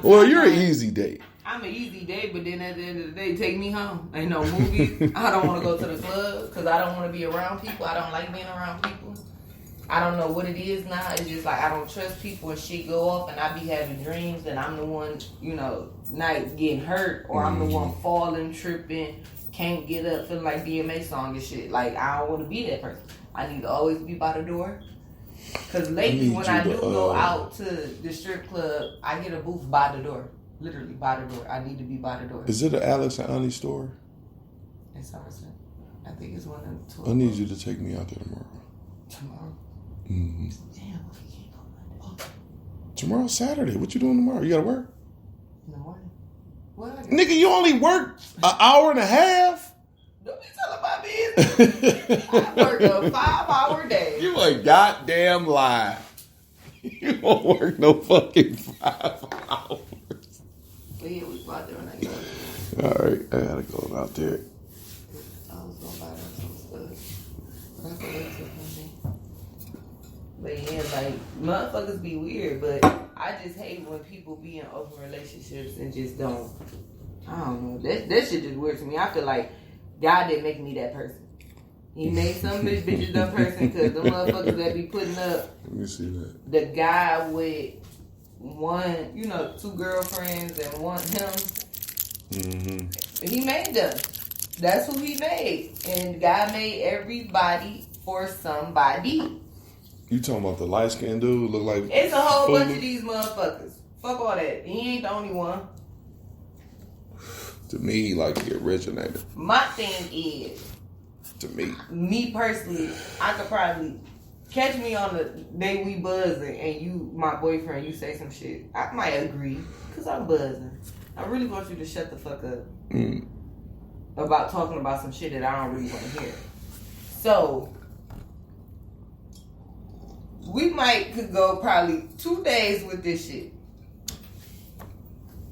Well, you're an easy date. I'm an easy date, but then at the end of the day, take me home. Ain't no movies. I don't want to go to the club because I don't want to be around people. I don't like being around people. I don't know what it is now. It's just like I don't trust people and shit go off, and I be having dreams and I'm the one, you know, not getting hurt, or I'm the one falling, tripping, can't get up, feeling like DMA song and shit. Like I don't want to be that person. I need to always be by the door. Cause lately when I do go out to the strip club, I get a booth by the door. Literally by the door. I need to be by the door. Is it an Alex and Ani store? In Somerset. I think it's one of the 12. I need you to take me out there tomorrow. Tomorrow? Mm-hmm. Damn, we can't go Monday. Tomorrow's Saturday. What you doing tomorrow? You gotta work? In the morning. What? Nigga, you only work an hour and a half? Don't be telling my business. I work a 5-hour day. You a goddamn lie. You don't work no fucking 5 hours. But yeah, we go out there when I go. All right, I gotta go out there. I was gonna buy them some stuff. But I said wait till Monday. But yeah, like, motherfuckers be weird, but I just hate when people be in open relationships and just don't, I don't know. That shit just weird to me. I feel like God didn't make me that person. He made some bitches that person because the motherfuckers that be putting up. Let me see that. The guy with one, you know, 2 girlfriends and one him. Mm-hmm. He made them. That's who he made. And God made everybody for somebody. You talking about the light skinned dude look like It's a whole bunch of these motherfuckers. Fuck all that. He ain't the only one. To me, like he originated. My thing is, To me personally, I could probably catch me on the day we buzzing and you, my boyfriend, you say some shit. I might agree because I'm buzzing. I really want you to shut the fuck up about talking about some shit that I don't really want to hear. So we could go probably 2 days with this shit.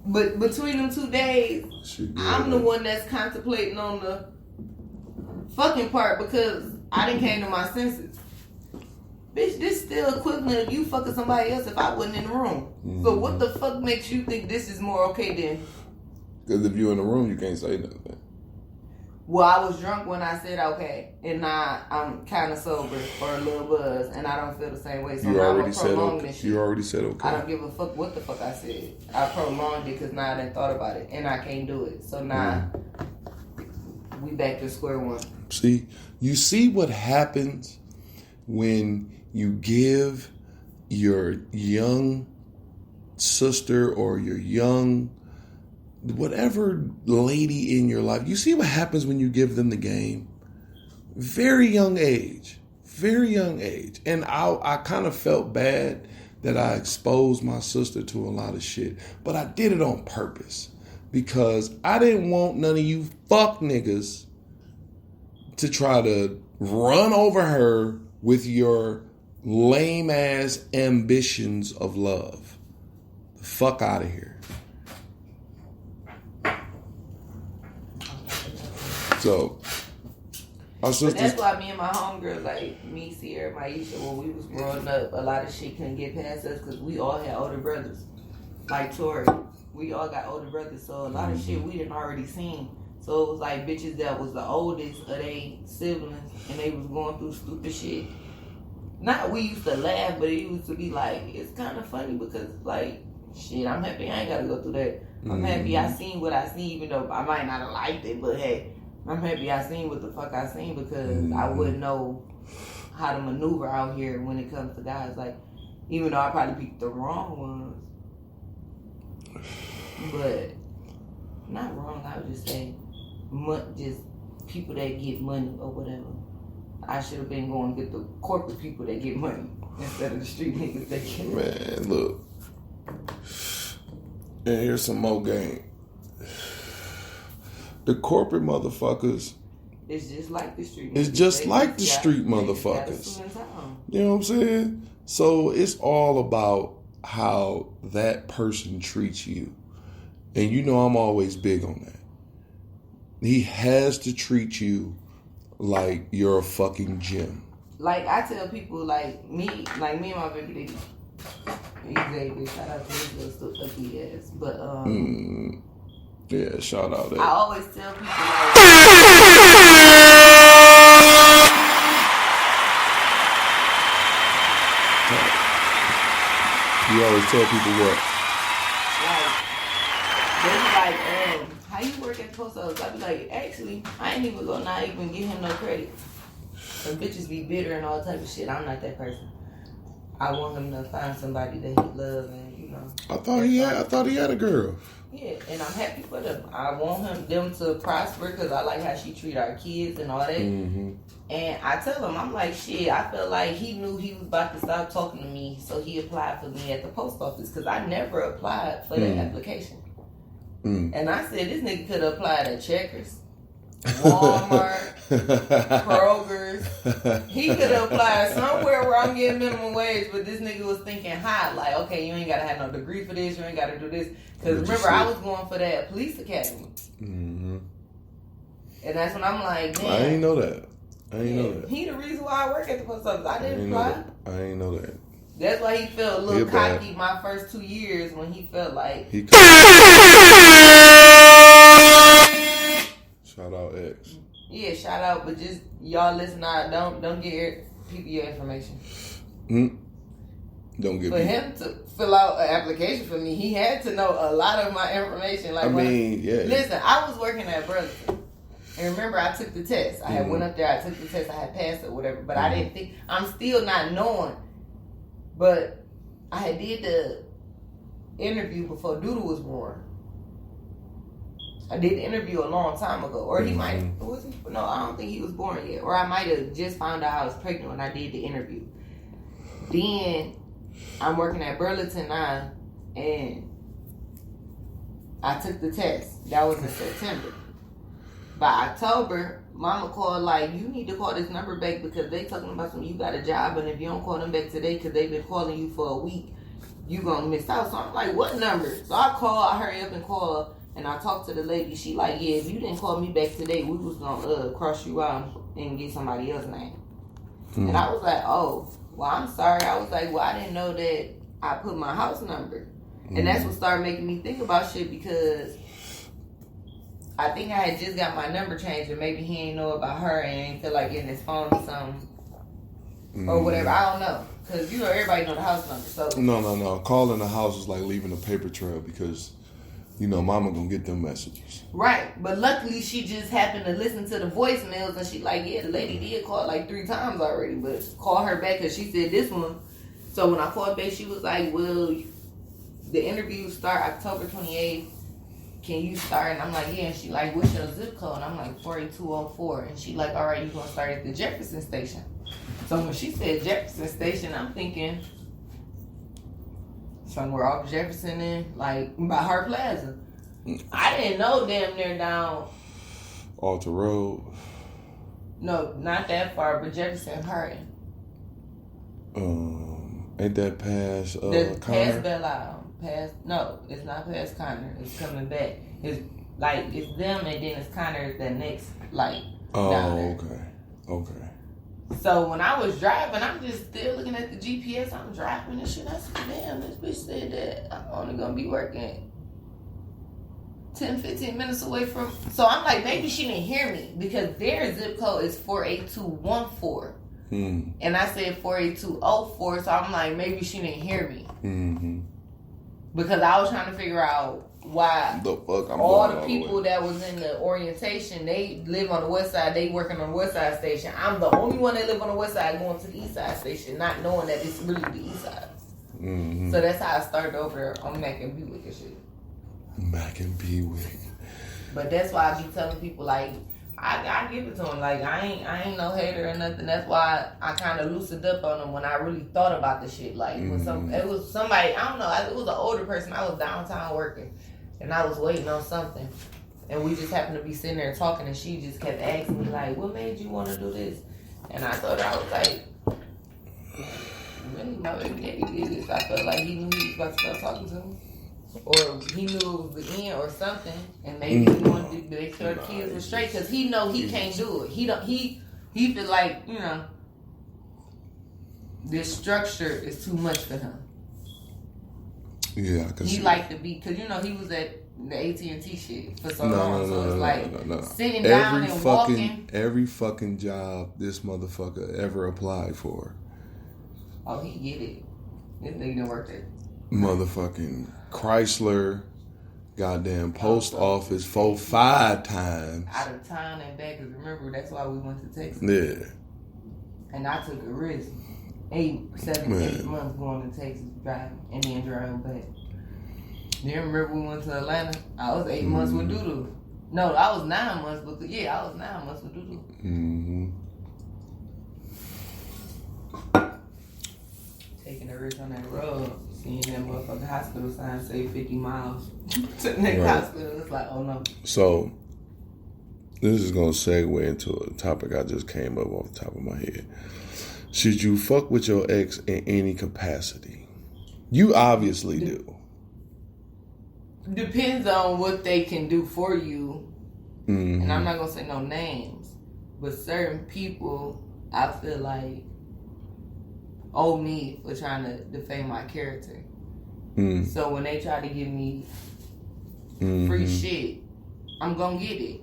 But between them 2 days, I'm the one that's contemplating on the fucking part because I didn't came to my senses. Bitch, this still equivalent of you fucking somebody else if I wasn't in the room. Mm-hmm. So what the fuck makes you think this is more okay than? Because if you're in the room, you can't say nothing. Well, I was drunk when I said okay, and now I'm kind of sober or a little buzz, and I don't feel the same way. So you now already I'm said prolonging okay. this shit. You already said okay. I don't give a fuck what the fuck I said. I prolonged it because now I done thought about it, and I can't do it. So now we back to square one. See, you see what happens when you give your young sister or your young whatever lady in your life, you see what happens when you give them the game? Very young age. And I kind of felt bad that I exposed my sister to a lot of shit, but I did it on purpose because I didn't want none of you fuck niggas to try to run over her with your lame ass ambitions of love. The fuck out of here. So, our sisters. But that's why me and my homegirls, like me, Sierra, Maisha, when we was growing up, a lot of shit couldn't get past us because we all had older brothers. Like Tori, we all got older brothers, so a lot of shit we didn't already seen. So it was like bitches that was the oldest of they siblings, and they was going through stupid shit. Not we used to laugh, but it used to be like, it's kind of funny because like, shit, I'm happy I ain't got to go through that. I'm happy I seen what I seen, even though I might not have liked it, but hey, I'm happy I seen what the fuck I seen because I wouldn't know how to maneuver out here when it comes to guys. Like, even though I probably picked the wrong ones, but not wrong. I would just say, just people that get money or whatever. I should have been going to get the corporate people that get money instead of the street niggas that get money. Man, look. And here's some more game. The corporate motherfuckers. It's just like the street. It's just like the street motherfuckers. You know what I'm saying? So it's all about how that person treats you. And you know I'm always big on that. He has to treat you like you're a fucking gym. Like I tell people, like me and my baby daddy. Exactly. Shout out to his little stuff ugly ass. But yeah, shout out. I always tell people like, You always tell people what? Like, they be like, how you work at the post office? I be like, actually, I ain't even gonna not even give him no credit. Some bitches be bitter and all type of shit. I'm not that person. I want him to find somebody that he love and, you know. I thought he had a girl. Yeah, and I'm happy for them. I want them to prosper because I like how she treat our kids and all that. Mm-hmm. And I tell him, I'm like, shit, I felt like he knew he was about to stop talking to me, so he applied for me at the post office because I never applied for that application. And I said, this nigga could have applied at Checkers, Walmart, Kroger's. He could have applied somewhere where I'm getting minimum wage, but this nigga was thinking high, like, okay, you ain't got to have no degree for this, you ain't got to do this. Because remember, I was going for that police academy. Mm-hmm. And that's when I'm like, damn. I ain't know that. He the reason why I work at the post office. I didn't apply. I ain't know that. That's why he felt a little cocky my first 2 years when he felt like. Shout out X. Yeah, shout out, but just y'all listen out. Don't get people your information. Don't get for him to fill out an application for me, he had to know a lot of my information. Like, listen, I was working at Burlington. And remember, I took the test. I had went up there, I took the test, I had passed it, whatever. But I didn't think, I'm still not knowing. But I had did the interview before Doodle was born. I did the interview a long time ago. Or he might, was he? No, I don't think he was born yet. Or I might have just found out I was pregnant when I did the interview. Then, I'm working at Burlington now, and I took the test. That was in September. By October, Mama called like, you need to call this number back because they talking about you got a job, and if you don't call them back today because they've been calling you for a week, you gonna miss out. So I'm like, what number? So I hurry up and call, and I talked to the lady. She like, yeah, if you didn't call me back today, we was gonna cross you out and get somebody else's name. And I was like, oh, well, I'm sorry. I was like, well, I didn't know that I put my house number. And that's what started making me think about shit because I think I had just got my number changed and maybe he ain't know about her and ain't feel like getting his phone or something. Or whatever. I don't know. Because, everybody know the house number. So No. Calling the house is like leaving a paper trail because, mama gonna get them messages. Right. But luckily she just happened to listen to the voicemails and she like, yeah, the lady did call like 3 times already. But call her back because she said this one. So when I called back, she was like, well, the interviews start October 28th. Can you start? And I'm like, yeah. And she like, what's your zip code? And I'm like, 48204. And she like, all right, you gonna start at the Jefferson Station. So when she said Jefferson Station, I'm thinking somewhere off Jefferson and like by Hart Plaza. I didn't know damn near down Alta Road. No, not that far, but Jefferson Hardin. Ain't that past Connor? Past Belle Isle. No, it's not past Connor. It's coming back. It's like it's them and then it's Connor is that next light. Oh, okay. So when I was driving, I'm just still looking at the GPS. I'm driving and shit. I said, damn, this bitch said that I'm only gonna be working 10-15 minutes away from. So I'm like, maybe she didn't hear me because their zip code is 48214. And I said 48204, so I'm like, maybe she didn't hear me. Because I was trying to figure out why all the people that was in the orientation, they live on the west side, they working on the west side station. I'm the only one that live on the west side going to the east side station, not knowing that it's really the east side. So that's how I started over there on Mac and Buick and shit. Mac and Buick. But that's why I be telling people like, I give it to them. Like I ain't no hater or nothing. That's why I kind of loosened up on them when I really thought about the shit. Like when it was somebody, I don't know, it was an older person. I was downtown working, and I was waiting on something, and we just happened to be sitting there talking, and she just kept asking me like, "What made you want to do this?" And I told her I was like, "Really, my baby daddy did this. I felt like he knew he was about to start talking to me." Or he knew it was the end or something, and maybe he wanted to make sure the kids were straight because he know he can't do it. He feel like this structure is too much for him. Yeah, because he liked to be because he was at the AT&T shit for so long. So it's like sitting down and walking. Every fucking job this motherfucker ever applied for. Oh, he get it. This nigga done worked at motherfucking Chrysler, goddamn post office 4-5 times. Out of town and back, because remember, that's why we went to Texas. Yeah. And I took a risk. 8 months going to Texas driving and then driving back. Then remember we went to Atlanta? I was 8 months with Doodoo. No, I was 9 months, but I was 9 months with Doodoo. Mm-hmm. Taking a risk on that road, seeing that motherfucking hospital sign say 50 miles to the next Right. hospital. It's like, oh no. So, this is going to segue into a topic I just came up off the top of my head. Should you fuck with your ex in any capacity? You obviously do. Depends on what they can do for you. Mm-hmm. And I'm not going to say no names. But certain people, I feel like, owe me for trying to defame my character. Mm-hmm. So when they try to give me Mm-hmm. free shit, I'm going to get it.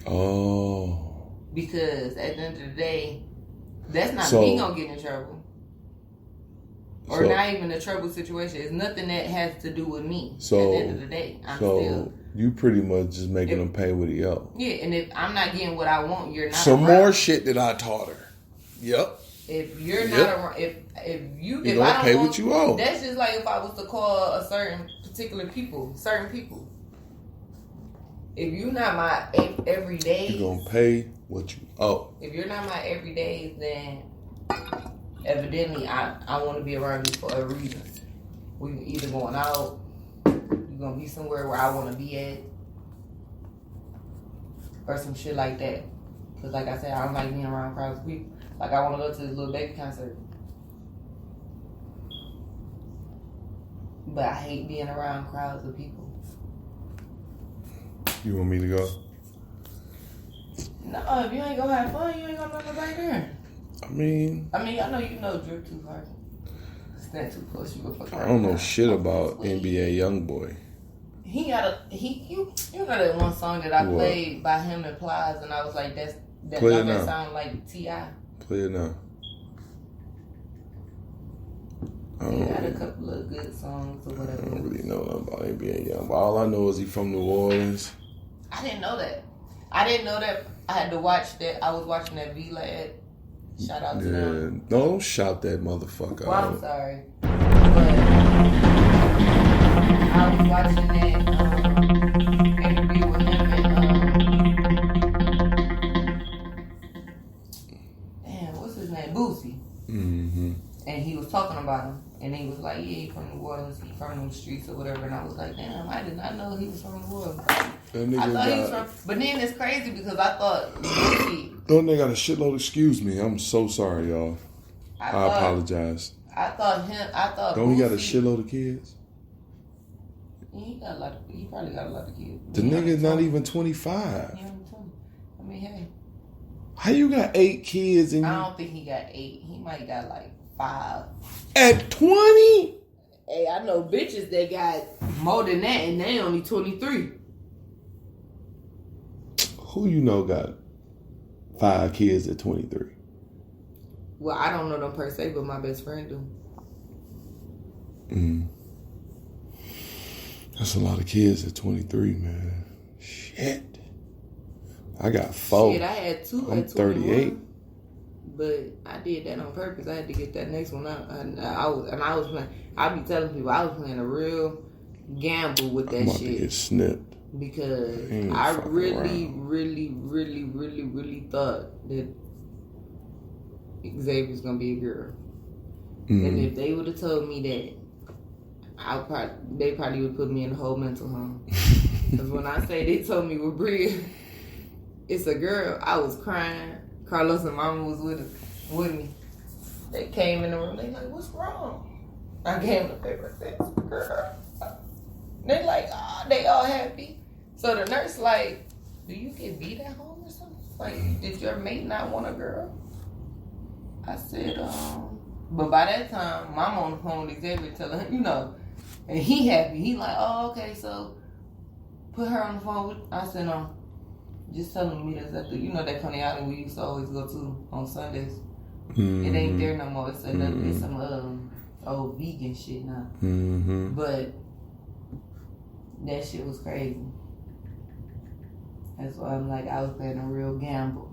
Oh. Because at the end of the day, that's not So- me gonna get in trouble. Or So- not even a trouble situation. It's nothing that has to do with me. So- at the end of the day, I'm So, still... you pretty much just making them pay what he owe. Yeah, and if I'm not getting what I want, you're not Some around. more shit that I taught her. Yep. If you're not Yep. around... If You if gonna I don't pay want, what you owe. That's just like if I was to call a certain people. If you're not my everyday... You're gonna pay what you owe. If you're not my everydays, then evidently I want to be around you for a reason. We either going out, you're gonna be somewhere where I want to be at, or some shit like that. Cause like I said, I don't like being around crowds of people. Like I want to go to this little baby concert, but I hate being around crowds of people. You want me to go? No, if you ain't gonna have fun, you ain't gonna know nobody there. I mean, I know you know Drip too hard. Stand too close, you go fuck I around. don't know shit about NBA Youngboy. He got you know that one song that I What? played by him and Plies, and I was like, that Play it don't that now. sound like T.I. Play it now. I He got a don't, couple of good songs or I whatever. don't really know nothing about NBA Youngboy. All I know is he from New Orleans. I didn't know that. I had to watch that. I was watching that V-Lad. Shout out to them. Yeah, don't shout that motherfucker Well, I'm out. sorry. But I was watching that interview with him and damn, what's his name? Boosie. Mm-hmm. And he was talking about him. And he was like, yeah, he from New Orleans, he from them streets or whatever. And I was like, damn, I did not know he was from New Orleans. That I nigga thought he was got, from, but then it's crazy because I thought Boosie, that nigga got a shitload. Excuse me. I'm so sorry, y'all. I apologize. I thought Don't he got a Boosie- shitload of kids? He got a lot. He probably got a lot of kids. The He nigga's not only even 25. 20. He only 20. I mean, hey, How you got 8 kids and I you don't think he got 8. He might got like 5. at 20? Hey, I know bitches that got more than that, and they only 23. Who you know got 5 kids at 23? Well, I don't know them per se, but my best friend do. That's a lot of kids at 23, man. Shit. I got 4. Shit, I had 2 I'm at 21. 38. But I did that on purpose. I had to get that next one out. I was playing. I be telling people I was playing a real gamble with I'm that about to get shit snipped. because Ain't I fucking really, around. really thought that Xavier's gonna be a girl. Mm. And if they would have told me that, they probably would put me in a whole mental home. Because when I say they told me with Bria, it's a girl, I was crying. Carlos and Mama was with me. They came in the room. They like, what's wrong? I gave them the paper. I said, it's a girl. They like, they all happy. So the nurse like, do you get beat at home or something? Like, did your mate not want a girl? I said, but by that time, Mama on the phone with Xavier telling him, and he happy. He like, oh, okay, so put her on the phone with, I said, no. Just tell them to meet us at the, that Coney Island we used to always go to on Sundays. Mm-hmm. It ain't there no more. It's some old vegan shit now. Mm-hmm. But that shit was crazy. That's why I'm like, I was playing a real gamble.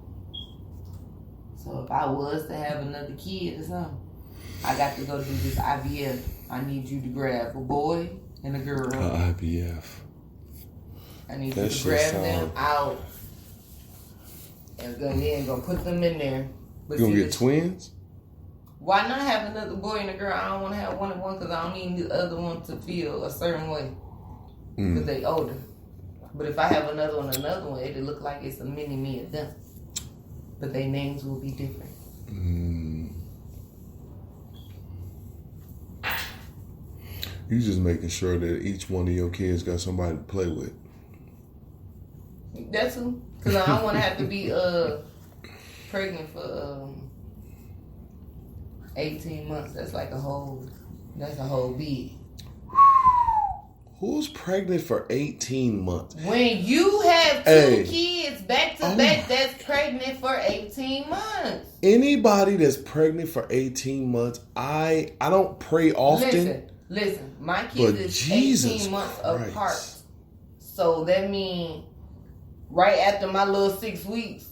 So if I was to have another kid or something, I got to go do this IVF. I need you to grab a boy and a girl. IVF. I need you to grab them out. And then go put them in there. But You gonna get twins? Why not have another boy and a girl? I don't want to have one and one because I don't need the other one to feel a certain way. Because they older. But if I have another one, it'll look like it's a mini me of them. But their names will be different. You just making sure that each one of your kids got somebody to play with. That's who. Because I don't want to have to be pregnant for 18 months. That's a whole bid. Who's pregnant for 18 months? When you have two kids back to back, that's pregnant for 18 months. Anybody that's pregnant for 18 months, I don't pray often. Listen, my kids is 18 months apart. So that means right after my little 6 weeks,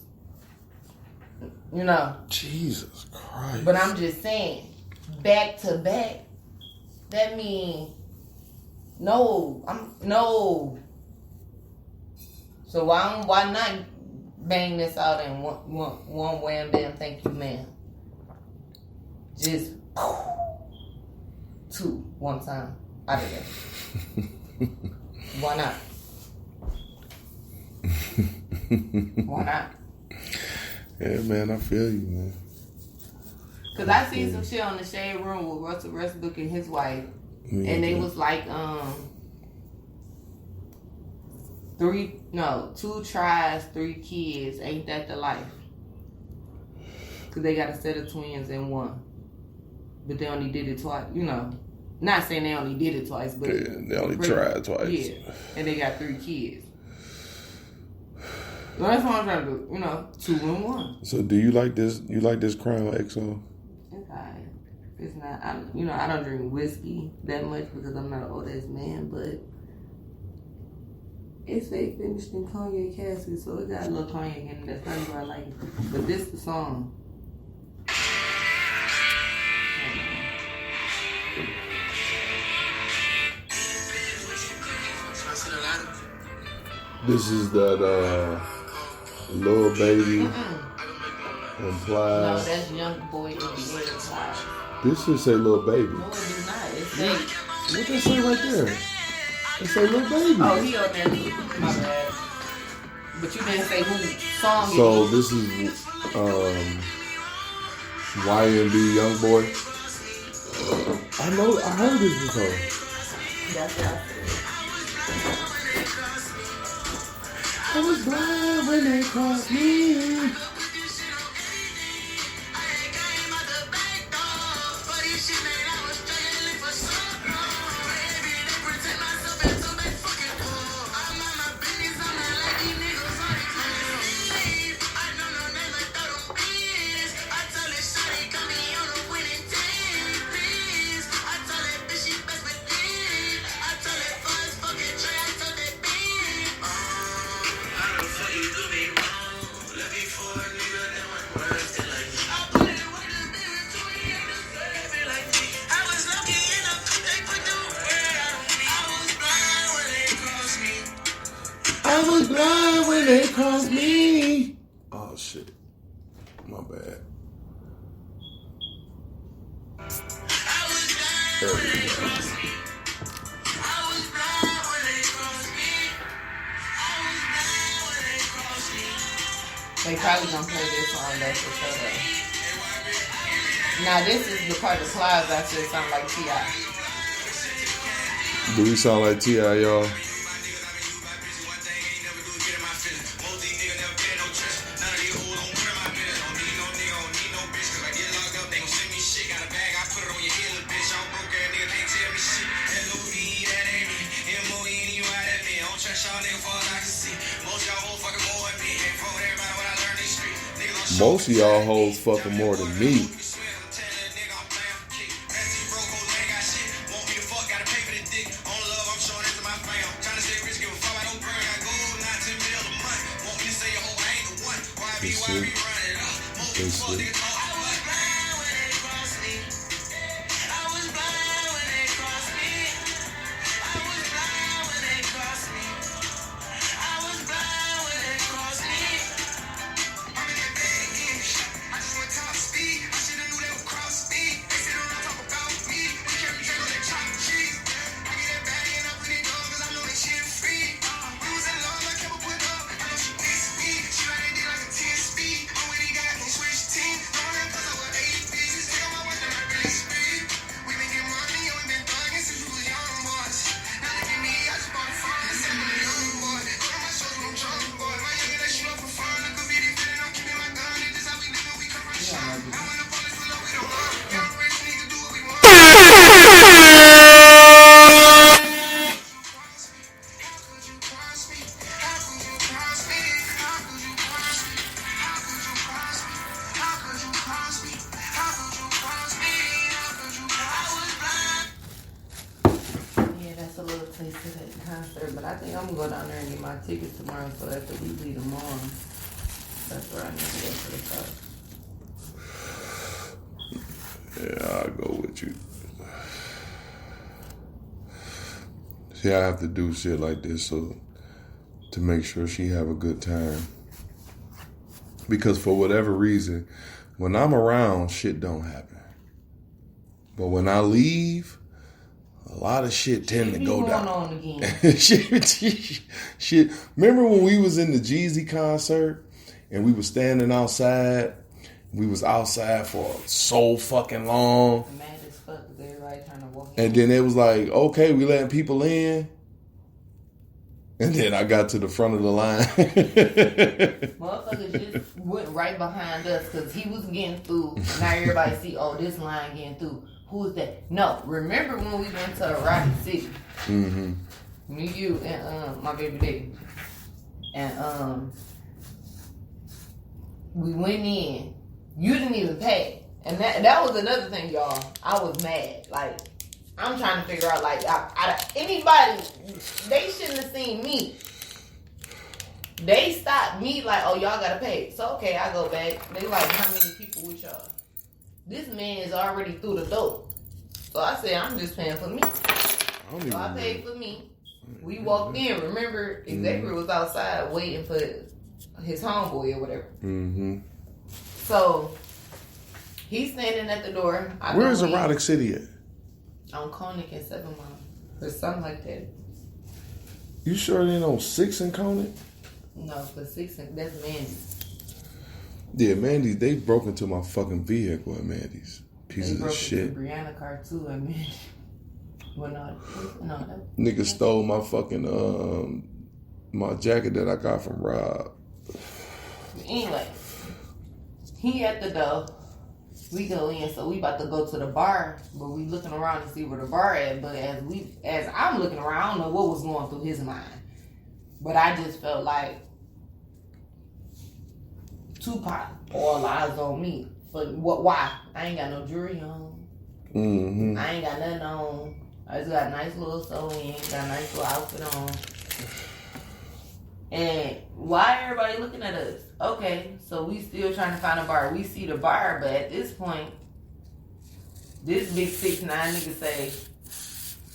you know. Jesus Christ. But I'm just saying, back to back, that means no. So why not bang this out in one wham bam, thank you ma'am. Just two one time out of there. Why not? Why not? Yeah, man, I feel you, man. Cause I seen some shit on the Shade Room with Russell Westbrook and his wife, and they was like, 2 tries, 3 kids. Ain't that the life? Cause they got a set of twins and one, but they only did it twice. You know, not saying they only did it twice, but they only tried twice. Yeah, and they got 3 kids. So that's what I'm trying to do. 2 and 1. So do you like this? You like this Crown XO? It's alright. It's not. I don't drink whiskey that much because I'm not an old ass man, but it's finished in cognac casket, so it got a little cognac in it. That's probably why I like it. But this the song. This is that Lil Baby and Plies. No, that's Young Boy and Plies. This should say Lil Baby. No, it do not. It say. What they say right there? They say Lil Baby. Oh, he on there. My bad. But you didn't say who song it is. So this is YNB Young Boy. I heard this before. That's what I said. I was blind when they crossed me. I was blind when they crossed me. Oh shit. My bad. There we go. They probably gonna play this song though for sure. Now this is the part of Plies that should sound like T.I. Do we sound like T.I., y'all? Most of y'all hoes fucking more than me. Let's see. Yeah, that's a little taste of that concert. But I think I'm gonna go down there and get my tickets tomorrow. So after we leave tomorrow, that's where I need to go for the car. Yeah, I'll go with you. See, I have to do shit like this so to make sure she have a good time. Because for whatever reason, when I'm around, shit don't happen. But when I leave, a lot of shit tend to go down. On again. shit. Remember when we was in the Jeezy concert and we was standing outside? We was outside for so fucking long. Mad as fuck because everybody trying to walk And then it was like, okay, we letting people in. And then I got to the front of the line. Motherfuckers just went right behind us because he was getting through. Now everybody see, oh, this line getting through. Who's that? No, remember when we went to Erotic City? Mm-hmm. Me, you, and my baby daddy. And we went in. You didn't even pay. And that was another thing, y'all. I was mad. Like, I'm trying to figure out, like, anybody, they shouldn't have seen me. They stopped me like, oh, y'all gotta pay. So, okay, I go back. They like, how many people with y'all? This man is already through the door. So I said, I'm just paying for me. So I paid for me. We walked in. Remember, Xavier was outside waiting for his homeboy or whatever. Mm-hmm. So he's standing at the door. Where is Erotic City at? On Koenig and 7 Mile. Or something like that. You sure it ain't on 6 in Conant? No, for 6, that's Mandy's. Yeah, Mandy's, they broke into my fucking vehicle at Mandy's. Pieces of shit. They broke into Brianna car too at Mandy's. Well, no, that... Nigga stole my fucking, my jacket that I got from Rob. Anyway, he at the door. We go in, so we about to go to the bar, but we looking around to see where the bar at. But as I'm looking around, I don't know what was going through his mind. But I just felt like Tupac, all eyes on me. But what? Why? I ain't got no jewelry on. Mm-hmm. I ain't got nothing on. I just got a nice little sew-in, got a nice little outfit on. And why everybody looking at us? Okay, so we still trying to find a bar. We see the bar, but at this point, this big 6'9" nigga say,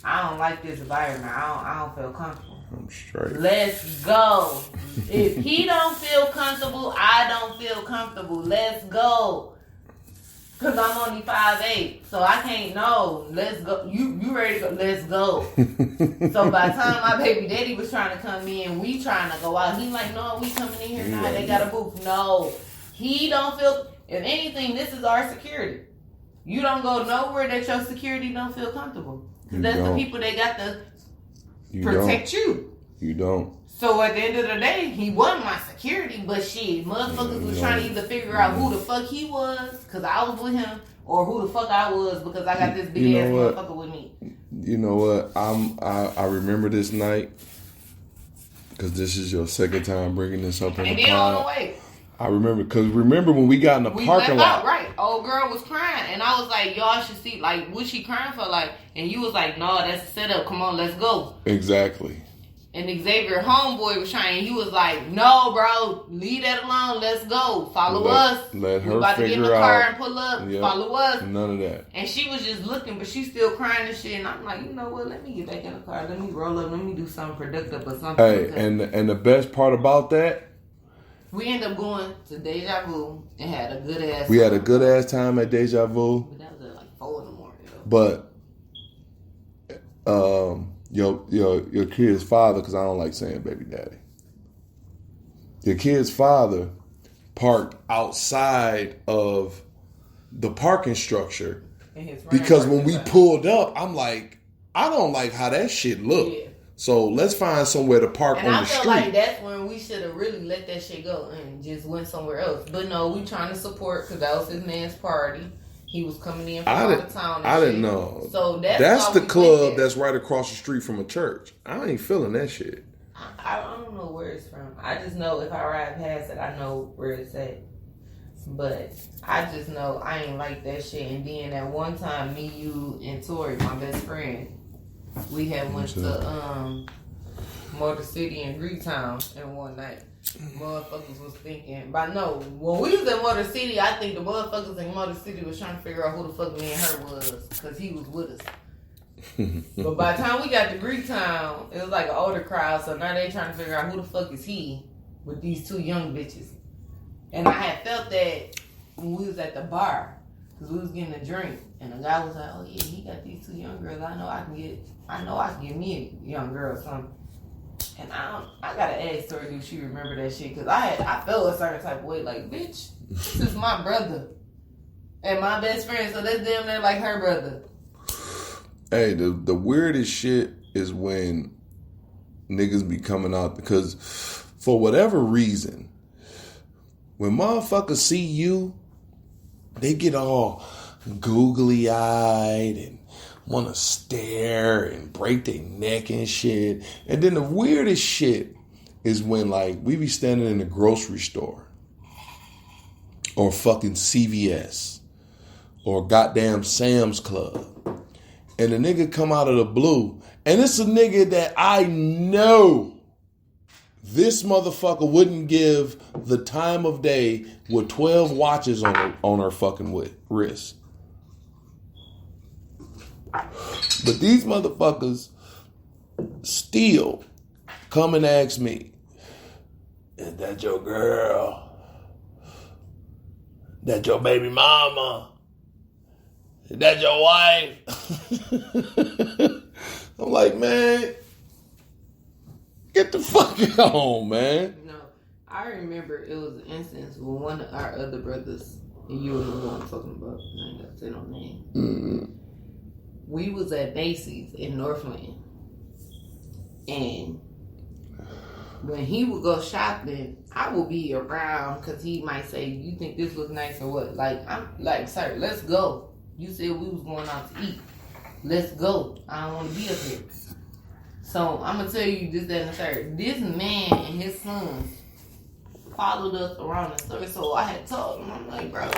I don't like this environment. I don't feel comfortable. I'm straight. Let's go. If he don't feel comfortable, I don't feel comfortable. Let's go. Cause I'm only 5'8", so I can't know. Let's go. You ready to go? Let's go. So by the time my baby daddy was trying to come in, we trying to go out. He like, no, we coming in here now. They got a booth. No, he don't feel. If anything, this is our security. You don't go nowhere that your security don't feel comfortable. Cause that's the people that got to protect you. You don't. So at the end of the day, he wasn't my security, but shit, motherfuckers was trying to either figure out who the fuck he was, because I was with him, or who the fuck I was, because I got this big ass motherfucker with me. You know what? I remember this night, because this is your second time bringing this up on the pod. And then on the way. I remember, because remember when we got in the parking lot. Right. Old girl was crying, and I was like, y'all should see, like, what she crying for, like, and you was like, no, that's a setup, come on, let's go. Exactly. And Xavier homeboy was trying. He was like, "No, bro, leave that alone. Let's go. Follow us. Let We her about to get in the figure car out. and pull up. Yep. Follow us." None of that. And she was just looking, but she's still crying and shit. And I'm like, you know what? Let me get back in the car. Let me roll up. Let me do something productive or something. Hey, and the best part about that, we ended up going to Deja Vu and had a good ass. we had a good ass time at Deja Vu. But that was at like 4 in the morning. But your kid's father, because I don't like saying baby daddy. Your kid's father parked outside of the parking structure And his friend because when worked we inside. pulled up, I'm like, I don't like how that shit look. Yeah. So let's find somewhere to park And on I the felt street. like that's when we should have really let that shit go and just went somewhere else. But no, we trying to support because that was his man's party. He was coming in from out of town. And I shit. didn't know. So that's why the we went club there. that's right across the street from a church. I ain't feeling that shit. I don't know where it's from. I just know if I ride past it, I know where it's at. But I just know I ain't like that shit. And then at one time, me, you, and Tori, my best friend, we had went to Motor City in Greektown and one night. Motherfuckers was thinking, but no, when we was in Motor City, I think the motherfuckers in Motor City was trying to figure out who the fuck me and her was, because he was with us. But by the time we got to Greektown, it was like an older crowd, so now they trying to figure out who the fuck is he with these two young bitches. And I had felt that when we was at the bar, because we was getting a drink, and the guy was like, "Oh yeah, he got these two young girls. I know I can get me a young girl or something." And I gotta ask her, do she remember that shit? Because I felt a certain type of way, like, bitch, this is my brother and my best friend, so that's damn near like her brother. Hey, the weirdest shit is when niggas be coming out because for whatever reason, when motherfuckers see you, they get all googly eyed and want to stare and break their neck and shit. And then the weirdest shit is when, like, we be standing in the grocery store or fucking CVS or goddamn Sam's Club, and the nigga come out of the blue, and it's a nigga that I know this motherfucker wouldn't give the time of day with 12 watches on her fucking wrist. But these motherfuckers still come and ask me, "Is that your girl? That your baby mama? Is that your wife?" I'm like, man, get the fuck on, man. No, I remember it was an instance with one of our other brothers, and you know who I'm talking about. I ain't got to say no name. Mm-hmm. We was at Macy's in Northland, and when he would go shopping, I would be around because he might say, "You think this looks nice or what?" Like, I'm like, "Sir, let's go. You said we was going out to eat. Let's go. I don't want to be up here." So I'm gonna tell you this, that, and the third. This man and his son followed us around the store. So I had told him, I'm like, "Bro,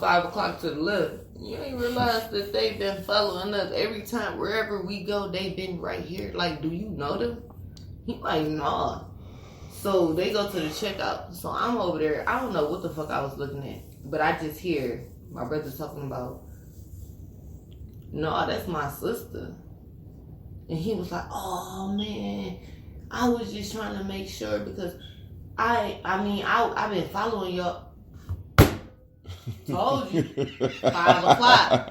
5 o'clock to the left. You ain't realize that they've been following us every time, wherever we go, they've been right here. Like, do you know them?" He like, "Nah." So they go to the checkout. So I'm over there. I don't know what the fuck I was looking at, but I just hear my brother talking about, "No, that's my sister." And he was like, "Oh man, I was just trying to make sure because I've been following y'all." Told you. 5 o'clock.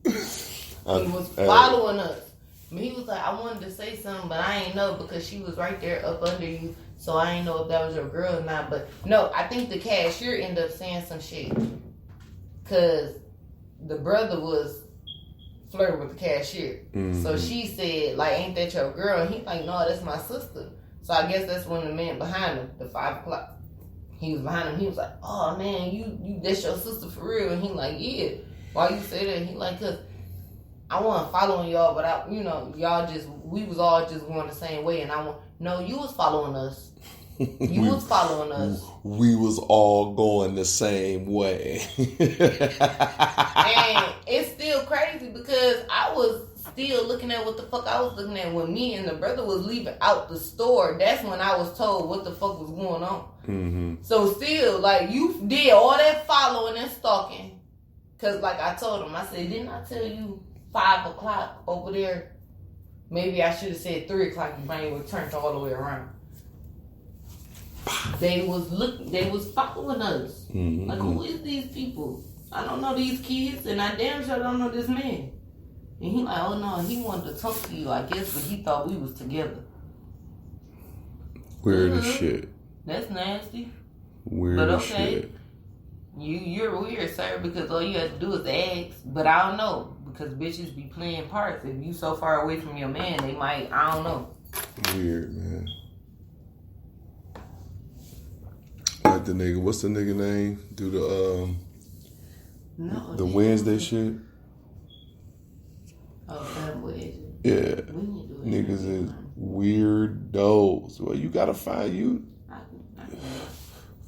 He was following us. But he was like, "I wanted to say something, but I ain't know because she was right there up under you. So I ain't know if that was your girl or not." But no, I think the cashier ended up saying some shit. Because the brother was flirting with the cashier. Mm-hmm. So she said, like, "Ain't that your girl?" And he like, "No, that's my sister." So I guess that's when the man behind him, the 5 o'clock. He was behind him. He was like, "Oh man, you that's your sister for real?" And he like, "Yeah." Why you say that? He like, "Cause I wasn't following y'all, but we was all just going the same way, and no, you was following us. You was following us. We was all going the same way." And it's still crazy because I was still looking at what the fuck I was looking at. When me and the brother was leaving out the store, that's when I was told what the fuck was going on. Mm-hmm. So still, like, you did all that following and stalking. Because, like I told him, I said, didn't I tell you 5 o'clock over there? Maybe I should have said 3 o'clock. Your brain would turn all the way around. They was following us. Mm-hmm. Like, who is these people? I don't know these kids, and I damn sure don't know this man. And he like, oh no, he wanted to talk to you, I guess, but he thought we was together. Weird as shit. That's nasty. Weird But as okay. shit. You're weird, sir, because all you have to do is ask. But I don't know, because bitches be playing parts. If you so far away from your man, they might, I don't know. Weird, man. Like the nigga, what's the nigga name? Do the Wednesday shit? Oh, that way. Yeah. We need to do it. Niggas is weirdos. Well, you gotta find you.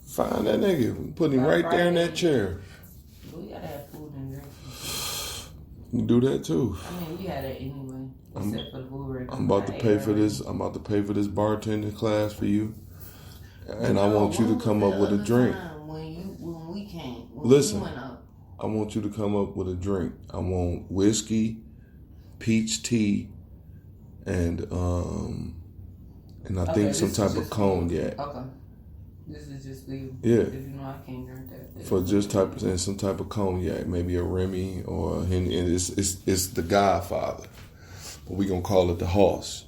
Find that nigga. Put him right there in that chair. We gotta have food and drink. You can do that too. I mean, we had it anyway. Except for the food. I'm about to pay for this. I'm about to pay for this bartending class for you. And I want you to come up with a drink. When we came. Listen. We went up. I want you to come up with a drink. I want whiskey, peach tea, and I think some type of cognac. Okay. This is just for you. Yeah. Because you know I can't drink that. For just some type of cognac, maybe a Remy or a Henny. And it's the Godfather, but we gonna call it the Hoss.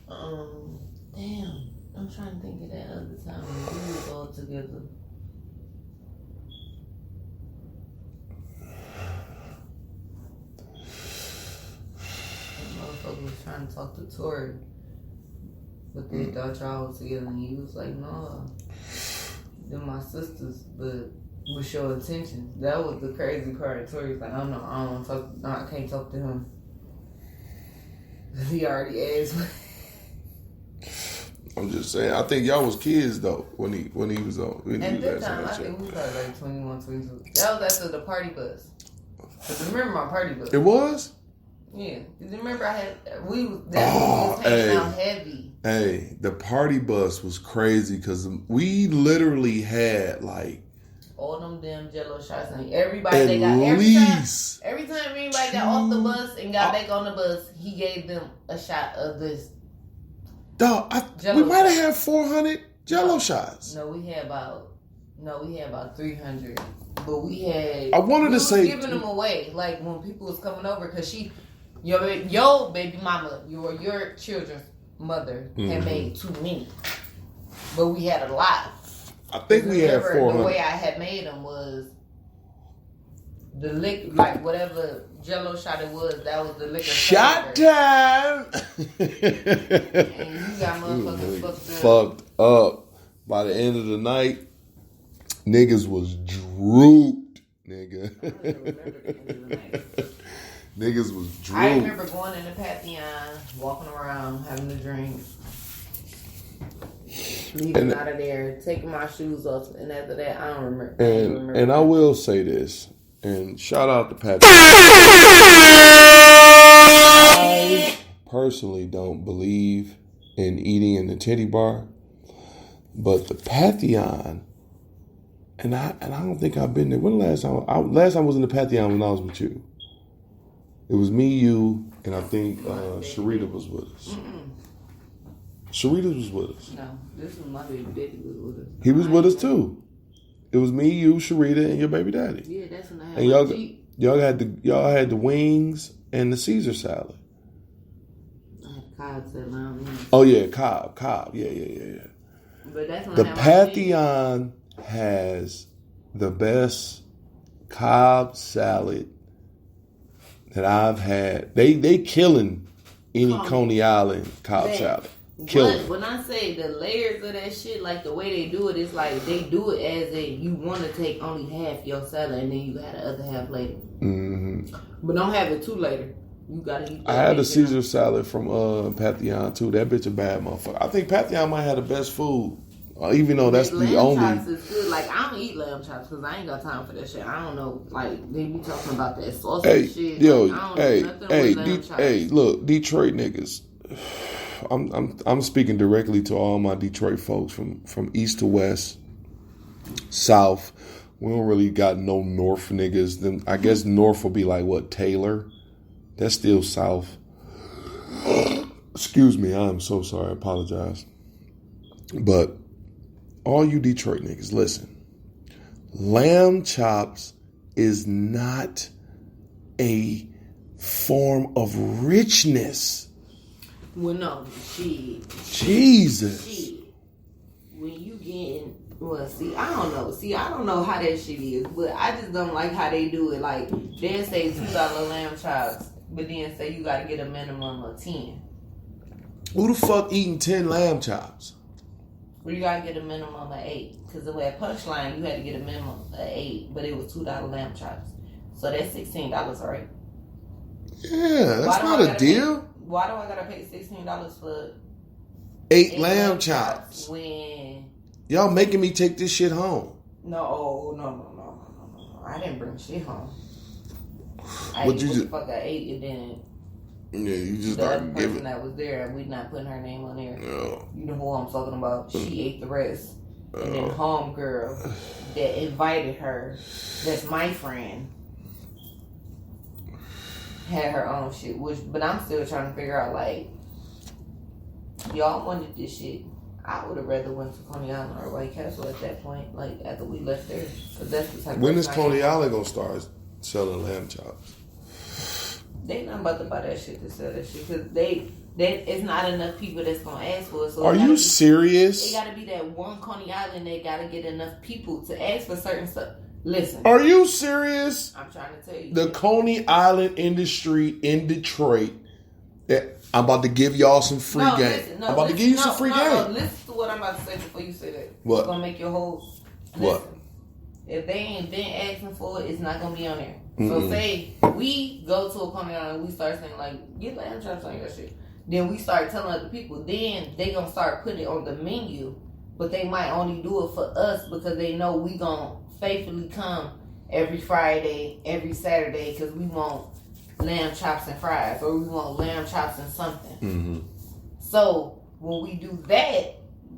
Damn. I'm trying to think of that other time when we was all together. Motherfucker was trying to talk to Tori, but they thought y'all was together, and he was like, "No, they're my sisters, but with your attention." That was the crazy part. Tori was like, "Oh no, I don't want to talk. No, I can't talk to him." He already asked. I'm just saying. I think y'all was kids though when he was on. At that time, I think we was probably like 21, 22. That was after the party bus. Cause remember my party bus? It was. Yeah. Cause remember we was hanging out heavy. Hey, the party bus was crazy because we literally had like all them damn Jello shots and everybody they got every time anybody got off the bus and got back on the bus, he gave them a shot of this. Dog, we might have had 400 Jello shots. No, we had about 300. But we had. I wanted to say giving them away, like when people was coming over, because your baby mama, your children's mother had made too many, but we had a lot. I think we had 400. The way I had made them was the liquor, like whatever Jello shot it was. That was the liquor. Shot time. And you got motherfuckers fucked up. By the end of the night, niggas was drooped, nigga. Niggas was drooped. I remember going in the Pantheon, walking around, having a drink, leaving out of there, taking my shoes off, and after that, I don't remember. And I will say this, and shout out to Pat. I personally don't believe in eating in the titty bar, but the Pantheon, and I don't think I've been there. When the last time? Last time I was in the Pantheon when I was with you. It was me, you, and I think Sharita was with us. Sharita was with us. No, this was my baby daddy was with us. He was with us too. It was me, you, Sharita, and your baby daddy. Yeah, that's when I had and my Jeep. y'all had the wings and the Caesar salad. I had Cobb salad. I don't know. Oh yeah, Cobb. Yeah. But that's when The I had Pantheon has the best Cobb salad that I've had. They killing any Coney Island Cobb salad. Killing. But when I say the layers of that shit, like the way they do it, it's like they do it as you want to take only half your salad and then you got the other half later. Mm-hmm. But don't have it too later. You gotta eat that. I had a Caesar salad from Pantheon too. That bitch a bad motherfucker. I think Pantheon might have the best food Even though that's lamb the only. chops is good. Like, I don't eat lamb chops because I ain't got time for that shit. I don't know. Like, they be talking about that sausage shit. Yo, like, I don't know nothing with lamb chops. look, Detroit niggas. I'm speaking directly to all my Detroit folks from east to west, south. We don't really got no north niggas. Then I guess north will be like what, Taylor? That's still south. Excuse me, I'm so sorry. I apologize. But all you Detroit niggas, listen. Lamb chops is not a form of richness. Well, no, shit. Jesus. Shit. When you getting, well, see, I don't know. See, I don't know how that shit is, but I just don't like how they do it. Like, they say $2 lamb chops, but then say you gotta get a minimum of 10. Who the fuck eating 10 lamb chops? Well, you gotta get a minimum of 8. Because at Punchline, you had to get a minimum of 8, but it was $2 lamb chops. So that's $16, right? Yeah, that's not a deal. Why do I gotta pay $16 for 8 lamb chops? When Y'all making me take this shit home. no, I didn't bring shit home. I What ate you what just? the fuck I ate, and then Yeah, you just the other started person giving. that was there, we not putting her name on there. No. You know who I'm talking about? She ate the rest, and then homegirl that invited her, that's my friend, had her own shit. But I'm still trying to figure out, like, y'all wanted this shit. I would have rather went to Coney Island or White Castle at that point, like after we left there, because that's the type. When of is Coney Island gonna start selling lamb chops? They not about to buy that shit to sell that shit because it's not enough people that's gonna ask for it. So Are you serious? It gotta be that one Coney Island. They gotta get enough people to ask for certain stuff. Listen, Are you serious? I'm trying to tell you. The Coney Island industry in Detroit. I'm about to give y'all some free game. I'm about to give you some free game. No, listen to what I'm about to say before you say that. What? It's gonna make your whole. What? Listen, if they ain't been asking for it, it's not gonna be on there. So say we go to a Coney Island and we start saying like, get lamb chops on your shit. Then we start telling other people. Then they gonna start putting it on the menu, but they might only do it for us because they know we gonna faithfully come every Friday, every Saturday because we want lamb chops and fries, or we want lamb chops and something. So when we do that,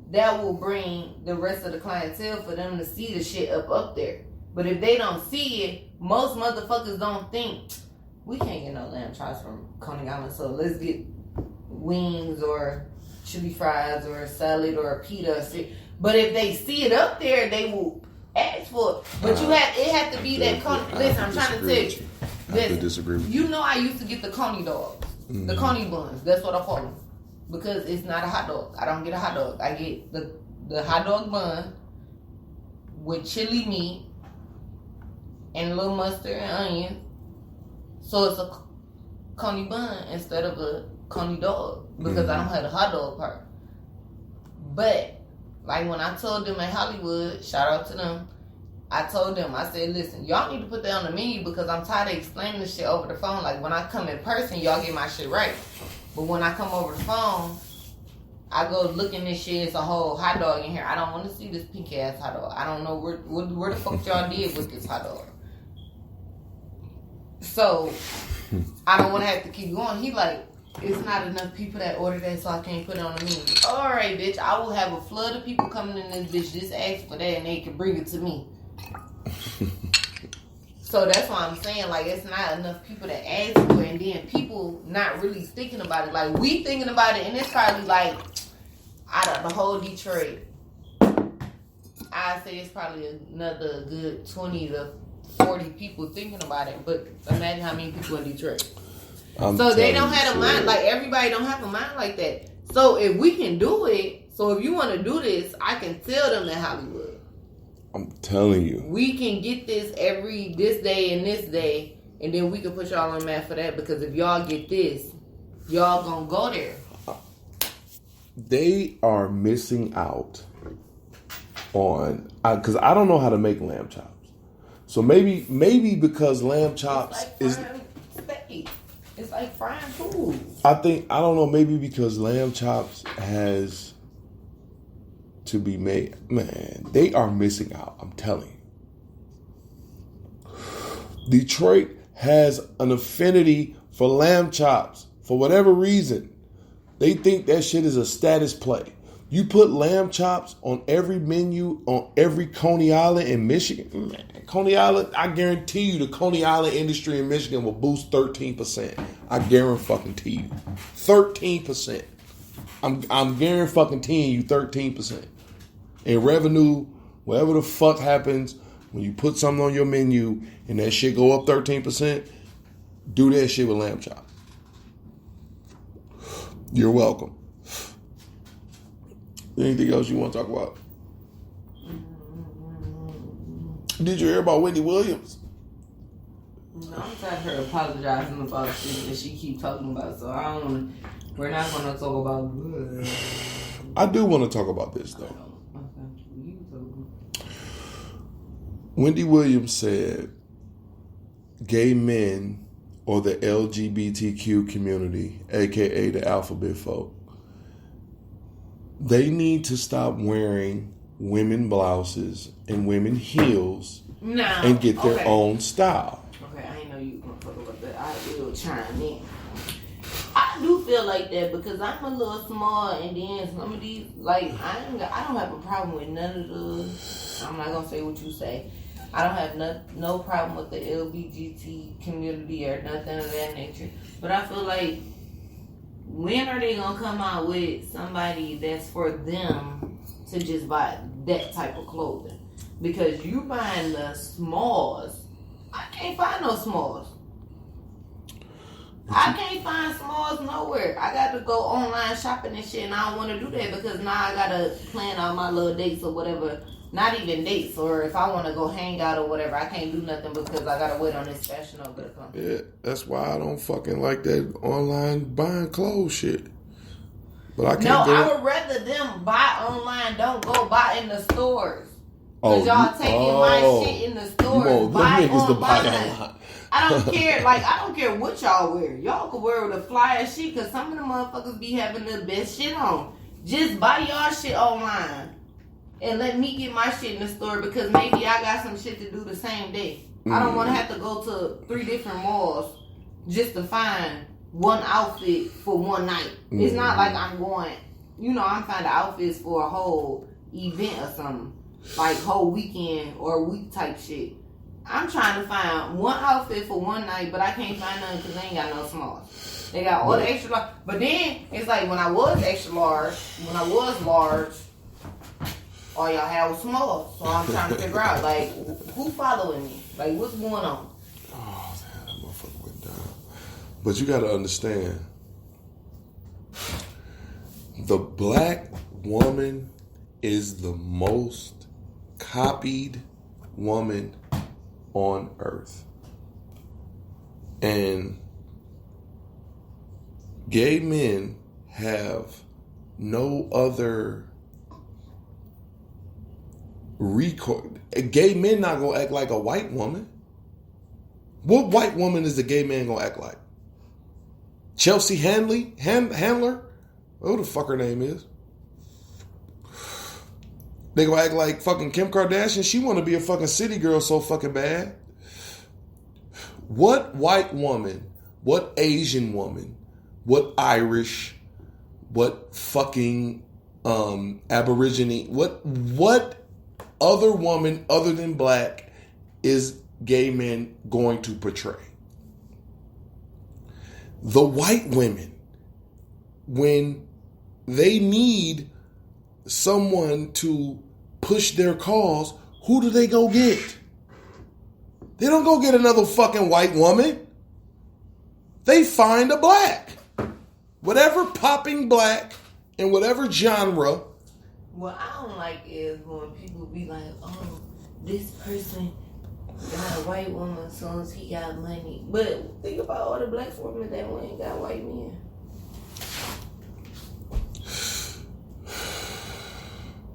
that will bring the rest of the clientele for them to see the shit up there. But if they don't see it, most motherfuckers don't think we can't get no lamb chops from Coney Island, so let's get wings or chili fries or a salad or a pita or shit. But if they see it up there, they will ask for it. But it have to be that Coney. Listen, I'm trying to tell you. I have to disagree with you. You know I used to get the Coney dogs. The Coney buns. That's what I call them. Because it's not a hot dog. I don't get a hot dog. I get the hot dog bun with chili meat and a little mustard and onion. So it's a Coney bun instead of a Coney dog. Because I don't have the hot dog part. But, like when I told them at Hollywood, shout out to them, I told them, I said, listen, y'all need to put that on the menu because I'm tired of explaining this shit over the phone. Like, when I come in person, y'all get my shit right. But when I come over the phone, I go looking this shit, it's a whole hot dog in here. I don't want to see this pink ass hot dog. I don't know where the fuck y'all did with this hot dog. So, I don't want to have to keep going. He like, it's not enough people that order that, so I can't put it on the menu. All right, bitch, I will have a flood of people coming in this bitch. Just ask for that and they can bring it to me. So that's why I'm saying, like, it's not enough people that ask for it, and then people not really thinking about it. Like, we thinking about it, and it's probably like, out of the whole Detroit, I'd say it's probably another good 20 to 40 people thinking about it. But imagine how many people in Detroit. So they don't have a mind, like, everybody don't have a mind like that. So if we can do it, so if you want to do this, I can tell them in Hollywood. I'm telling you. We can get this this day and this day, and then we can put y'all on the map for that, because if y'all get this, y'all gonna go there. They are missing out on, because I don't know how to make lamb chops. So maybe because lamb chops it's like steak. It's like frying food. I don't know, maybe because lamb chops has to be made. Man, they are missing out. I'm telling you. Detroit has an affinity for lamb chops for whatever reason. They think that shit is a status play. You put lamb chops on every menu on every Coney Island in Michigan. Man, Coney Island, I guarantee you the Coney Island industry in Michigan will boost 13%. I guarantee you. 13%. I'm guaranteeing you 13%. In revenue, whatever the fuck happens, when you put something on your menu and that shit go up 13%, do that shit with lamb chop. You're welcome. Anything else you want to talk about? Did you hear about Wendy Williams? No, I'm tired of her apologizing about shit that she keep talking about. So I don't want to. We're not going to talk about. I do want to talk about this though. Okay, you talk. Wendy Williams said, "Gay men or the LGBTQ community, aka the alphabet folk, they need to stop wearing women blouses and women heels and get their own style." Okay, I didn't know you were going to talk about that. I will chime in. I do feel like that because I'm a little small, and then some of these, like, I don't have a problem with none of the. I'm not gonna say what you say. I don't have no problem with the LGBT community or nothing of that nature. But I feel like, when are they gonna come out with somebody that's for them to just buy that type of clothing? Because you buying the smalls, I can't find no smalls. I can't find smalls nowhere. I got to go online shopping and shit, and I don't want to do that because now I got to plan out my little dates or whatever. Not even dates, or if I want to go hang out or whatever, I can't do nothing because I got to wait on this Fashion Nova to come. Yeah, that's why I don't fucking like that online buying clothes shit. But I can't. No, I would rather them buy online. Don't go buy in the stores. Cause y'all taking my shit in the stores. Buy online. I don't care. Like, I don't care what y'all wear. Y'all can wear the flyest shit because some of the motherfuckers be having the best shit on. Just buy y'all shit online and let me get my shit in the store because maybe I got some shit to do the same day. I don't want to have to go to 3 different malls just to find one outfit for one night. It's not like I'm going, I'm finding outfits for a whole event or something. Like whole weekend or week type shit. I'm trying to find one outfit for one night, but I can't find none because they ain't got no smalls. They got all the extra large. But then, it's like when I was extra large, when I was large, all y'all had was small. So I'm trying to figure out, like, who following me? Like, what's going on? Oh, damn, that motherfucker went down. But you got to understand, the black woman is the most copied woman on earth. And gay men have no other record. Gay men not gonna act like a white woman. What white woman is the gay man gonna act like? Chelsea Handler? Who the fuck her name is? They gonna act like fucking Kim Kardashian. She wanna be a fucking city girl so fucking bad. What white woman, what Asian woman, what Irish, what fucking Aborigine, what other woman other than black is gay men going to portray? The white women, when they need someone to push their cause, who do they go get? They don't go get another fucking white woman. They find a black. Whatever popping black in whatever genre. What I don't like is when people be like, oh, this person got a white woman as soon as he got money. But think about all the black women that ain't got white men.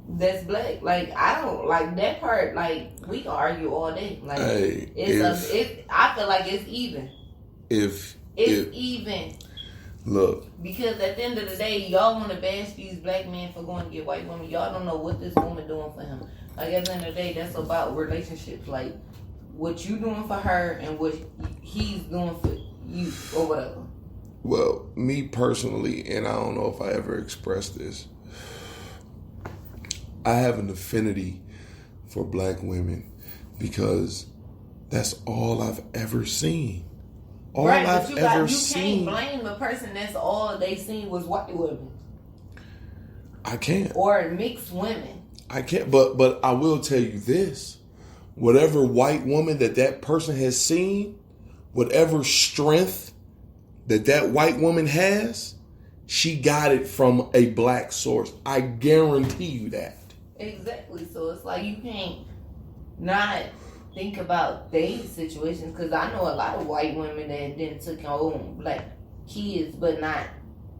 That's black. Like, I don't like that part. Like, we can argue all day. Like, hey, I feel like it's even. It's even. Look, Because at the end of the day, y'all want to bash these black men for going to get white women. Y'all don't know what this woman doing for him. Like, at the end of the day, that's about relationships. Like, what you doing for her and what he's doing for you or whatever. well, me personally, and I don't know if I ever expressed this, I have an affinity for black women because that's all I've ever seen. All right, I've but ever you seen. can't blame a person that's all they seen was white women I can't. or mixed women. I can't. But I will tell you this: whatever white woman that person has seen, whatever strength that white woman has, she got it from a black source. I guarantee you that. Exactly. So it's like you can't not think about dating situations, because I know a lot of white women that didn't took home black kids, but not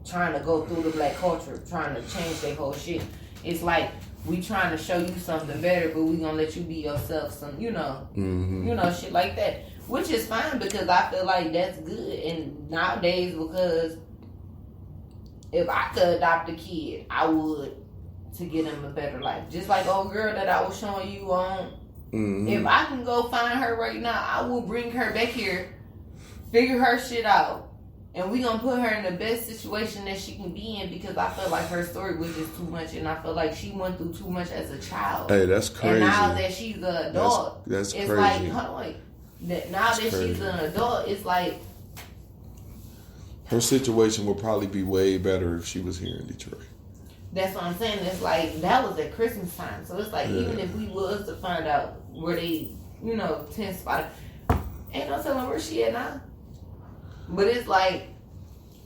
trying to go through the black culture, trying to change their whole shit. It's like we trying to show you something better, but we gonna let you be yourself. Some, you know, shit like that, which is fine because I feel like that's good. And nowadays, because if I could adopt a kid, I would, to get him a better life. Just like old girl that I was showing you on. If I can go find her right now, I will bring her back here, figure her shit out, and we gonna put her in the best situation that she can be in, because I feel like her story was just too much, and I feel like she went through too much as a child. Hey, that's crazy. And now that she's an adult, that's it's crazy. like, hold on, wait. Now that she's an adult, it's like Her situation would probably be way better if she was here in Detroit. that's what I'm saying. It's like that was at Christmas time, so it's like even if we was to find out where they, 10 spot, ain't no telling where she at now. But it's like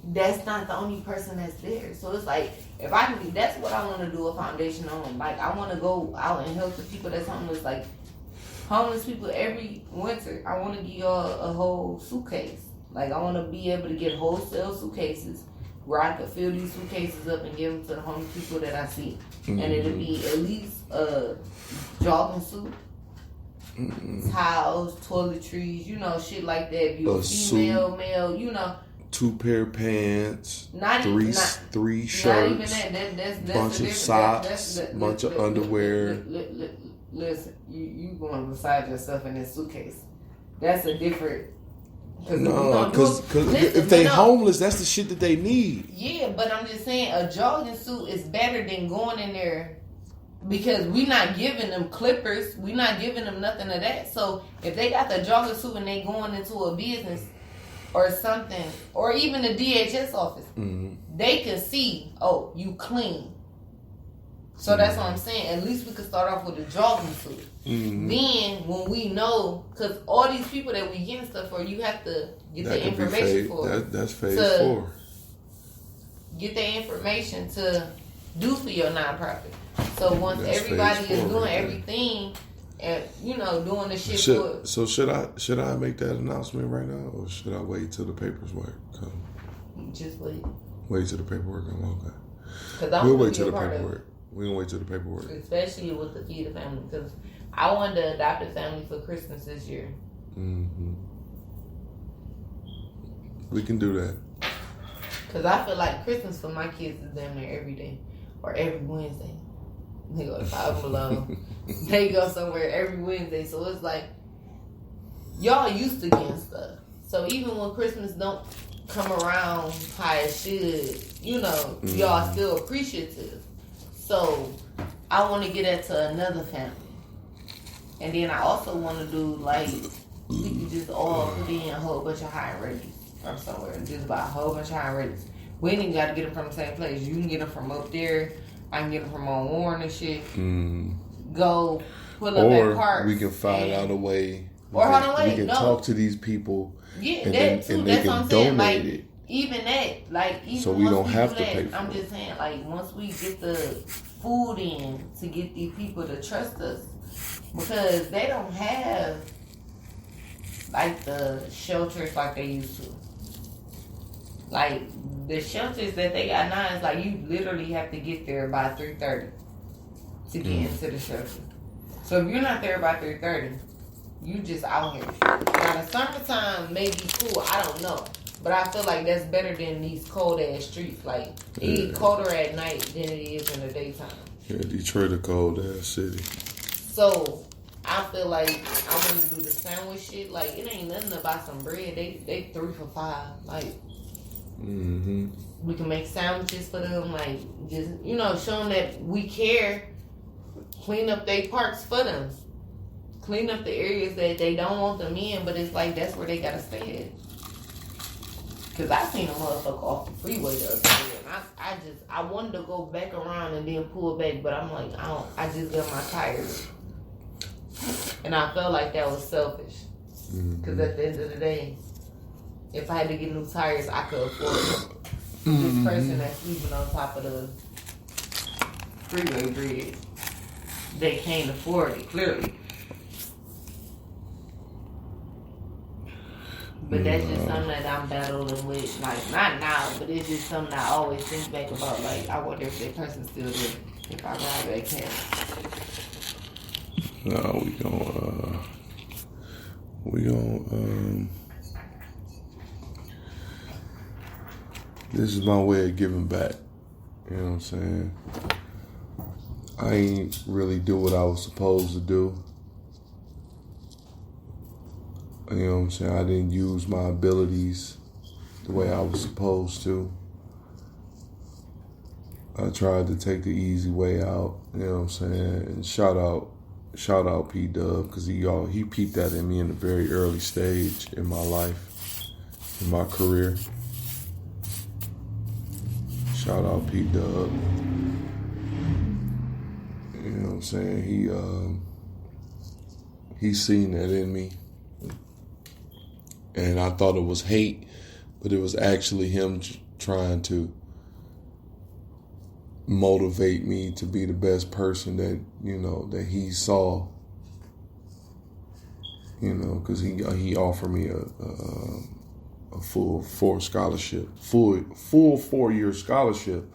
that's not the only person that's there. So it's like if I can, that's what I want to do a foundation on. Like I want to go out and help the people that's homeless. Like homeless people every winter, I want to give y'all a whole suitcase. Like I want to be able to get wholesale suitcases where I could fill these suitcases up and give them to the homeless people that I see. And it'll be at least a jogging suit, towels, toiletries, shit like that. If you're a female, suit, male, 2 pair of pants, Not three not shirts, even that. That's bunch the of difference. socks, bunch of underwear. Listen, you going beside yourself in this suitcase. That's a different. No, because if they homeless, that's the shit that they need. Yeah, but I'm just saying a jogging suit is better than going in there, because we not giving them clippers, we not giving them nothing of that. So if they got the jogging suit and they going into a business or something, or even the DHS office, they can see, oh, you clean. So that's what I'm saying. At least we could start off with a jogging suit. Then when we know, because all these people that we getting stuff for, you have to get the information for. That's phase 4. Get the information to do for your nonprofit. So once everybody is doing everything and doing the shit for. So should I make that announcement right now, or should I wait till the paperwork come? Just wait. Wait till the paperwork come. Okay. Because We'll wait till the paperwork. We're gonna wait till the paperwork. Especially with the Feed the Family, because I wanted to adopt a family for Christmas this year. We can do that. Because I feel like Christmas for my kids is damn near every day or every Wednesday. They go to Five Below. They go somewhere every Wednesday. So it's like, y'all used to getting stuff. So even when Christmas don't come around how it should, y'all still appreciative. So I want to get that to another family. And then I also want to do, like, we could just all put in a whole bunch of high ratings from somewhere and just buy a whole bunch of high ratings. We ain't even got to get them from the same place. You can get them from up there. I can get them from on Warren and shit. Go pull up at parks. Or we can find out a way. We can talk to these people. Yeah, and that too. And That's they what can I'm saying. donate Like, it. even that, like, even So we once don't we have do to that, pay for I'm it. just saying, like, once we get the food in to get these people to trust us, because they don't have like the shelters like they used to. Like the shelters that they got now is like you literally have to get there by 3:30 to get into the shelter. So if you're not there by 3:30, you just out here. Now the summertime may be cool, I don't know. But I feel like that's better than these cold ass streets. Like it's colder at night than it is in the daytime. Yeah, Detroit a cold ass city. So I feel like I want to do the sandwich shit. Like it ain't nothing about some bread. They 3 for $5. Like we can make sandwiches for them. Like just show them that we care. Clean up their parks for them. Clean up the areas that they don't want them in. But it's like that's where they gotta stay at. Cause I seen a motherfucker off the freeway the other day, and I wanted to go back around and then pull back, but I'm like I just got my tires, and I felt like that was selfish. Cause at the end of the day, if I had to get new tires, I could afford it. This person that's sleeping on top of the freeway bridge, they can't afford it clearly. But that's just something that I'm battling with. Like, not now, but it's just something I always think back about. Like, I wonder if that person's still there. If I ride that cat. No, we gon' this is my way of giving back. You know what I'm saying? I ain't really do what I was supposed to do. You know what I'm saying? I didn't use my abilities the way I was supposed to. I tried to take the easy way out. You know what I'm saying? And shout out P Dub, because he peeped that in me in a very early stage in my life, in my career. Shout out P Dub. You know what I'm saying? He seen that in me. And I thought it was hate, but it was actually him trying to motivate me to be the best person that he saw. Because he offered me a full 4-year scholarship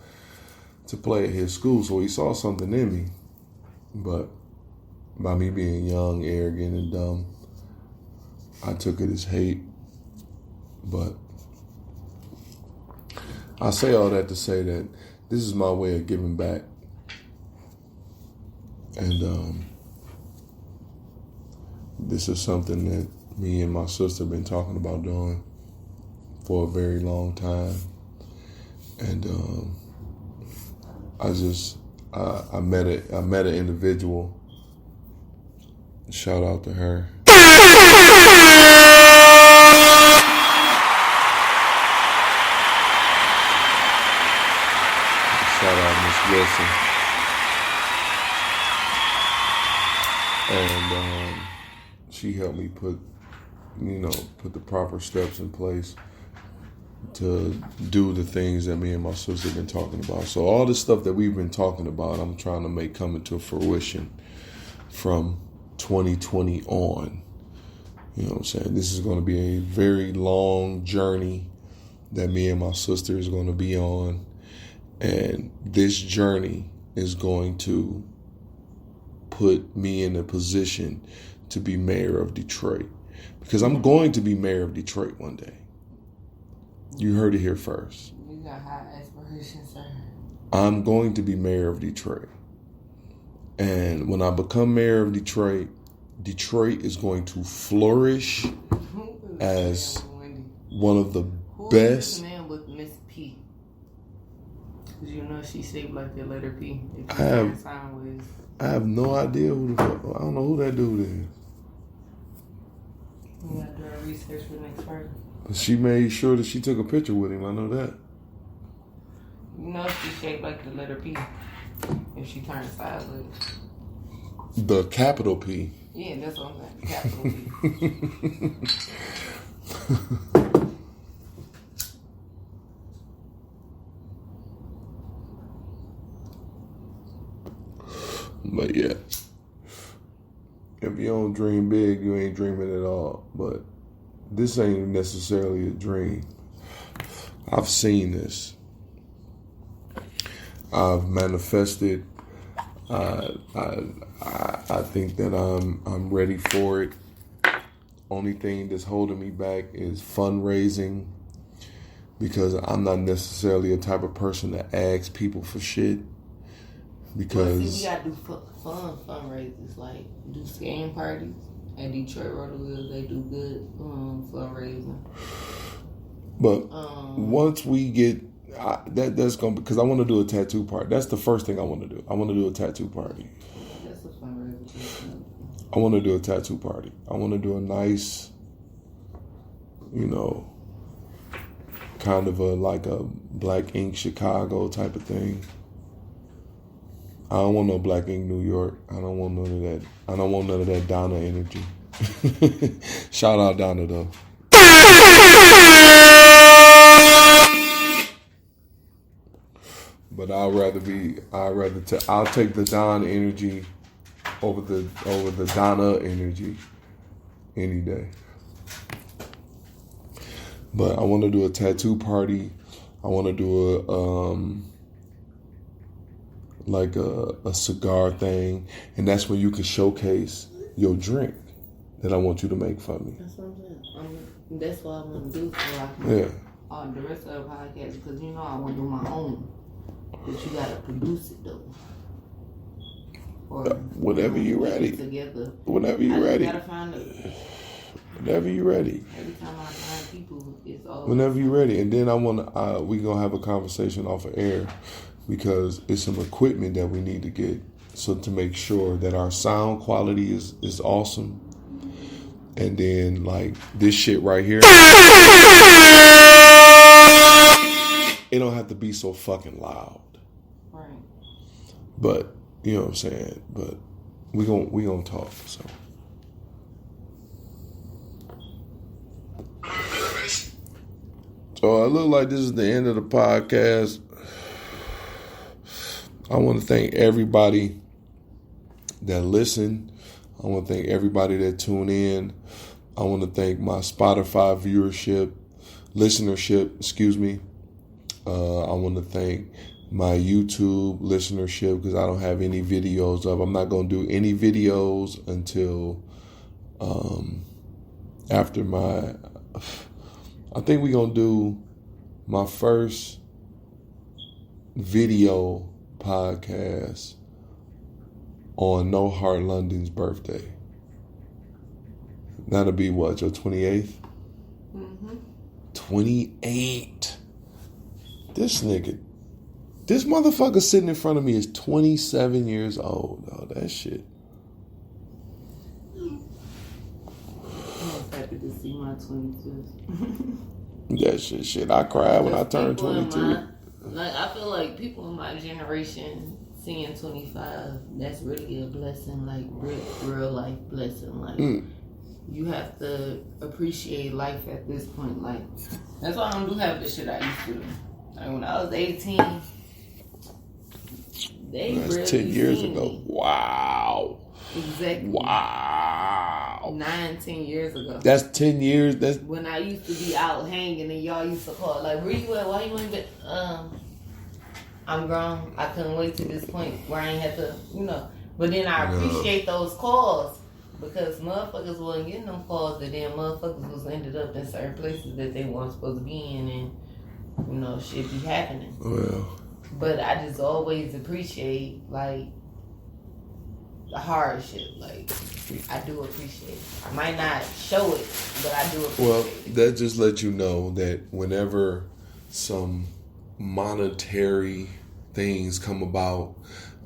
to play at his school. So he saw something in me, but by me being young, arrogant, and dumb, I took it as hate. But I say all that to say that this is my way of giving back. And this is something that me and my sister have been talking about doing for a very long time. And I met an individual. Shout out to her. Shout out Miss Wilson. And she helped me put the proper steps in place to do the things that me and my sister have been talking about. So all the stuff that we've been talking about, I'm trying to make come into fruition from 2020 on. You know what I'm saying? This is going to be a very long journey that me and my sister is going to be on. And this journey is going to put me in a position to be mayor of Detroit. Because I'm going to be mayor of Detroit one day. You heard it here first. You got high aspirations, sir. I'm going to be mayor of Detroit. And when I become mayor of Detroit, Detroit is going to flourish as one of the best. Who is this man with Miss P? Because she shaped like the letter P. I have no idea who the fuck. I don't know who that dude is. You got to do our research for the next person. But she made sure that she took a picture with him. I know that. She shaped like the letter P. If she turns sideways. The capital P. Yeah, that's what I'm saying. Capital P. But yeah, if you don't dream big, you ain't dreaming at all. But this ain't necessarily a dream. I've seen this. I've manifested. I think that I'm ready for it. Only thing that's holding me back is fundraising because I'm not necessarily a type of person that asks people for shit. Because see, we gotta do fun fundraisers, like do scan parties at Detroit Rotary. They do good fundraising. But once we get that's gonna, because I want to do a tattoo party. That's the first thing I want to do. I want to do a tattoo party. That's a fundraiser. I want to do a tattoo party. I want to do a nice, kind of like a Black Ink Chicago type of thing. I don't want no Black Ink New York. I don't want none of that. I don't want none of that Donna energy. Shout out Donna though. But I'll take the Don energy over the Donna energy any day. But I want to do a tattoo party. I want to do a cigar thing, and that's when you can showcase your drink that I want you to make for me. That's what I'm saying. That's what I want to do for the rest of the podcast, because I want to do my own. But you gotta produce it though. Or whenever you're ready. Together. Whenever you're ready. Gotta find whenever you're ready. Every time I find people, it's all. Whenever you're ready, and then we gonna have a conversation off of air, because it's some equipment that we need to get, so to make sure that our sound quality is awesome. And then like this shit right here, it don't have to be so fucking loud. Right. But you know what I'm saying. But we gonna talk. So. So I look like this is the end of the podcast. I want to thank everybody that listened. I want to thank everybody that tuned in. I want to thank my Spotify listenership, excuse me. I want to thank my YouTube listenership, because I don't have any videos up. I'm not going to do any videos until after I think we're going to do my first video podcast on No Heart London's birthday. That'll be what, your 28th? Mm-hmm. 28. This motherfucker sitting in front of me is 27 years old. Oh, that shit. I'm happy to see my 22. That shit. I cried when I turned 22. I feel like people in my generation seeing 25, that's really a blessing, like real life blessing. Like you have to appreciate life at this point. Like that's why I don't do half the shit I used to do. Like when I was 18, that's 10 years ago. Me. Wow. Exactly. Wow. 10 years ago. That's 10 years. That's when I used to be out hanging and y'all used to call like, where you at? Why you ain't been? I'm grown. I couldn't wait to this point where I ain't had to, But then I appreciate those calls, because motherfuckers wasn't getting them calls, and then motherfuckers was ended up in certain places that they weren't supposed to be in, and shit be happening. Well. But I just always appreciate like the hard shit. Like I do appreciate it. I might not show it, but I do appreciate it. That just lets you know that whenever some monetary things come about,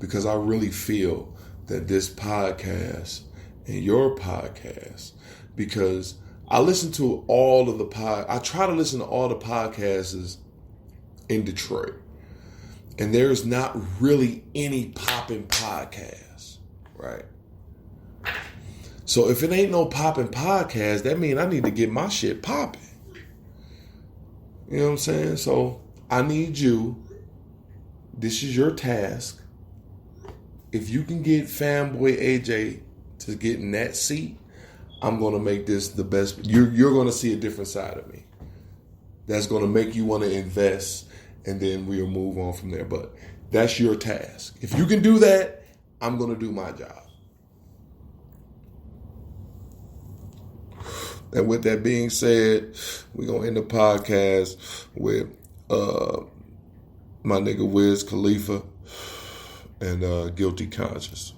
because I really feel that this podcast and your podcast, because I listen to all of I try to listen to all the podcasts in Detroit, and there's not really any popping podcasts, right? So if it ain't no popping podcast, that means I need to get my shit popping. You know what I'm saying? So I need you. This is your task. If you can get Fanboy AJ to get in that seat, I'm going to make this the best. You're going to see a different side of me. That's going to make you want to invest, and then we'll move on from there. But that's your task. If you can do that, I'm going to do my job. And with that being said, we're going to end the podcast with my nigga Wiz Khalifa and Guilty Conscience.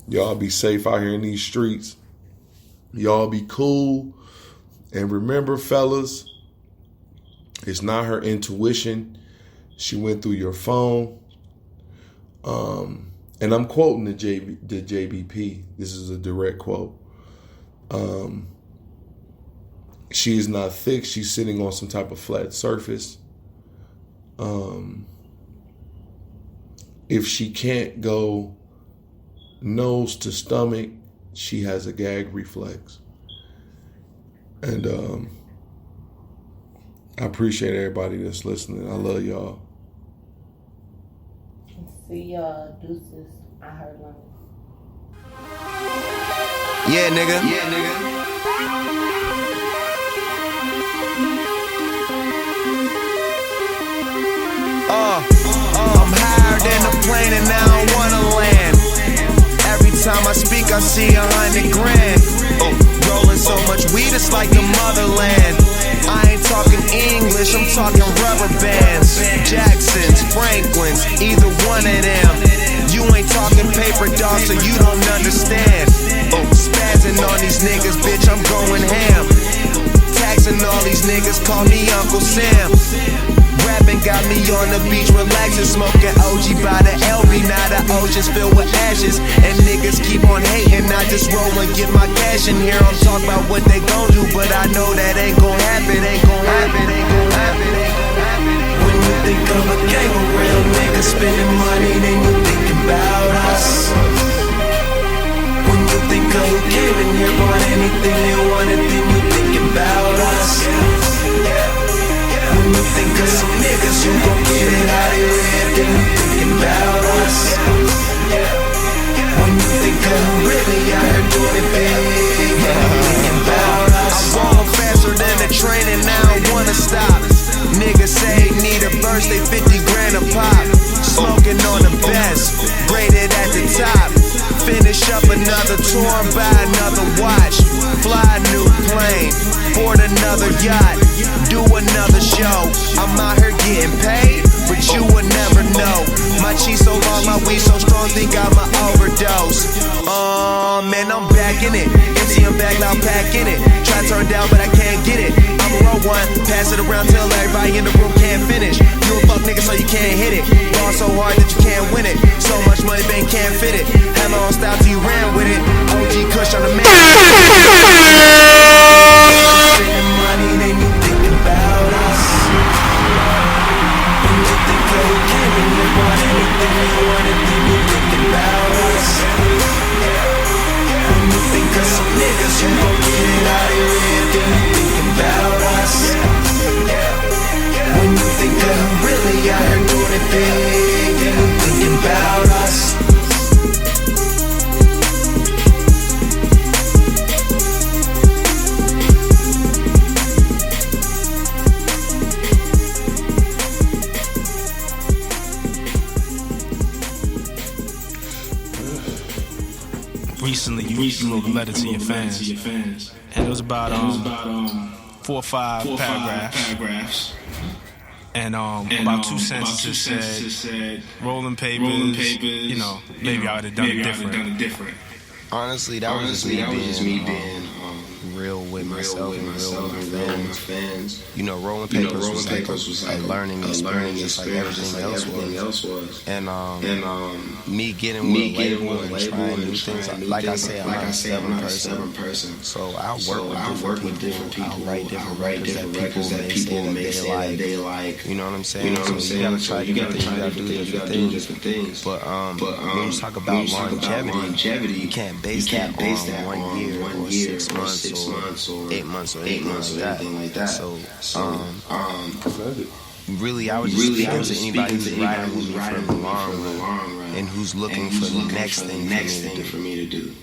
Y'all be safe out here in these streets. Y'all be cool. And remember, fellas, it's not her intuition. She went through your phone. And I'm quoting the JBP. This is a direct quote. She is not thick. She's sitting on some type of flat surface. If she can't go nose to stomach, she has a gag reflex. And I appreciate everybody that's listening. I love y'all. See y'all. Deuces. I heard one. Yeah, nigga. Yeah, nigga. I'm higher than a plane and I don't wanna land. Every time I speak, I see 100 grand. Rolling so much weed, it's like the motherland. I ain't talking English, I'm talking rubber bands. Jacksons, Franklins, either one of them. You ain't talking paper dolls, so you don't understand. Spazzing on these niggas, bitch, I'm going ham. Taxing all these niggas, call me Uncle Sam. Rapping got me on the beach, relaxing, smoking OG by the LB. Now the ocean's filled with ashes, and niggas keep on hating. I just roll and get my cash in here. I'm talking about what they gon' do, but I know that ain't gon' happen, ain't gon' happen, ain't gon' happen, ain't gon' happen. When you think of a gang of real niggas spending money, then you thinking about us. When you think of who came in here, bought anything they wanted, then you thinking about us. When you think of some niggas who gon' get it out of your head, then you thinking about us. When you think of who really out here doing it big, then you thinking about us. I'm rolling faster than a train and I don't wanna stop. Niggas say need a burst, they 50 grand a pop. Smoking on the best, graded at the top. Finish up another tour and buy another watch. Fly a new plane, board another yacht. Do another show. I'm out here getting paid, but you would never know. My cheese so long, my weed so strong, think I'ma overdose. Man, I'm back in it. MC, I'm back, loud packing it. Try to turn down, but I can't get it. I'ma roll one, pass it around till everybody in the room can't finish. You a fuck nigga, so you can't hit it. Ball so hard that you can't win it. So much money, bank can't fit it. Had my own style till you ran with it. OG Kush on the man. Spending money, then you thinking about us. When you think of who came in here, bought anything they wanted, then you thinking about us. When you think of some niggas who gon' get it out of your head, then you thinking about us. When you think of who really out here doing it big, then you thinking about us. Recently, you wrote a letter to your fans, and it was about 4 or 5 paragraphs, and about 2 sentences said, rolling papers, you know, maybe I would have done it different. Honestly, that was just me being real with myself and real with my fans. You know, rolling papers was like a learning experience, like everything else was. And me getting with a label and trying new things. Like I say, I'm not a stubborn person. So I work with different people. I'll write different records that people may say that they like. You know what I'm saying? So you gotta try different things. You gotta do different things. But when you talk about longevity, you can't base that on 1 year or 6 months or 8 months or anything like that. So, really, I was just speaking to anybody who's riding with me for the long run and who's looking for the next thing for me to do.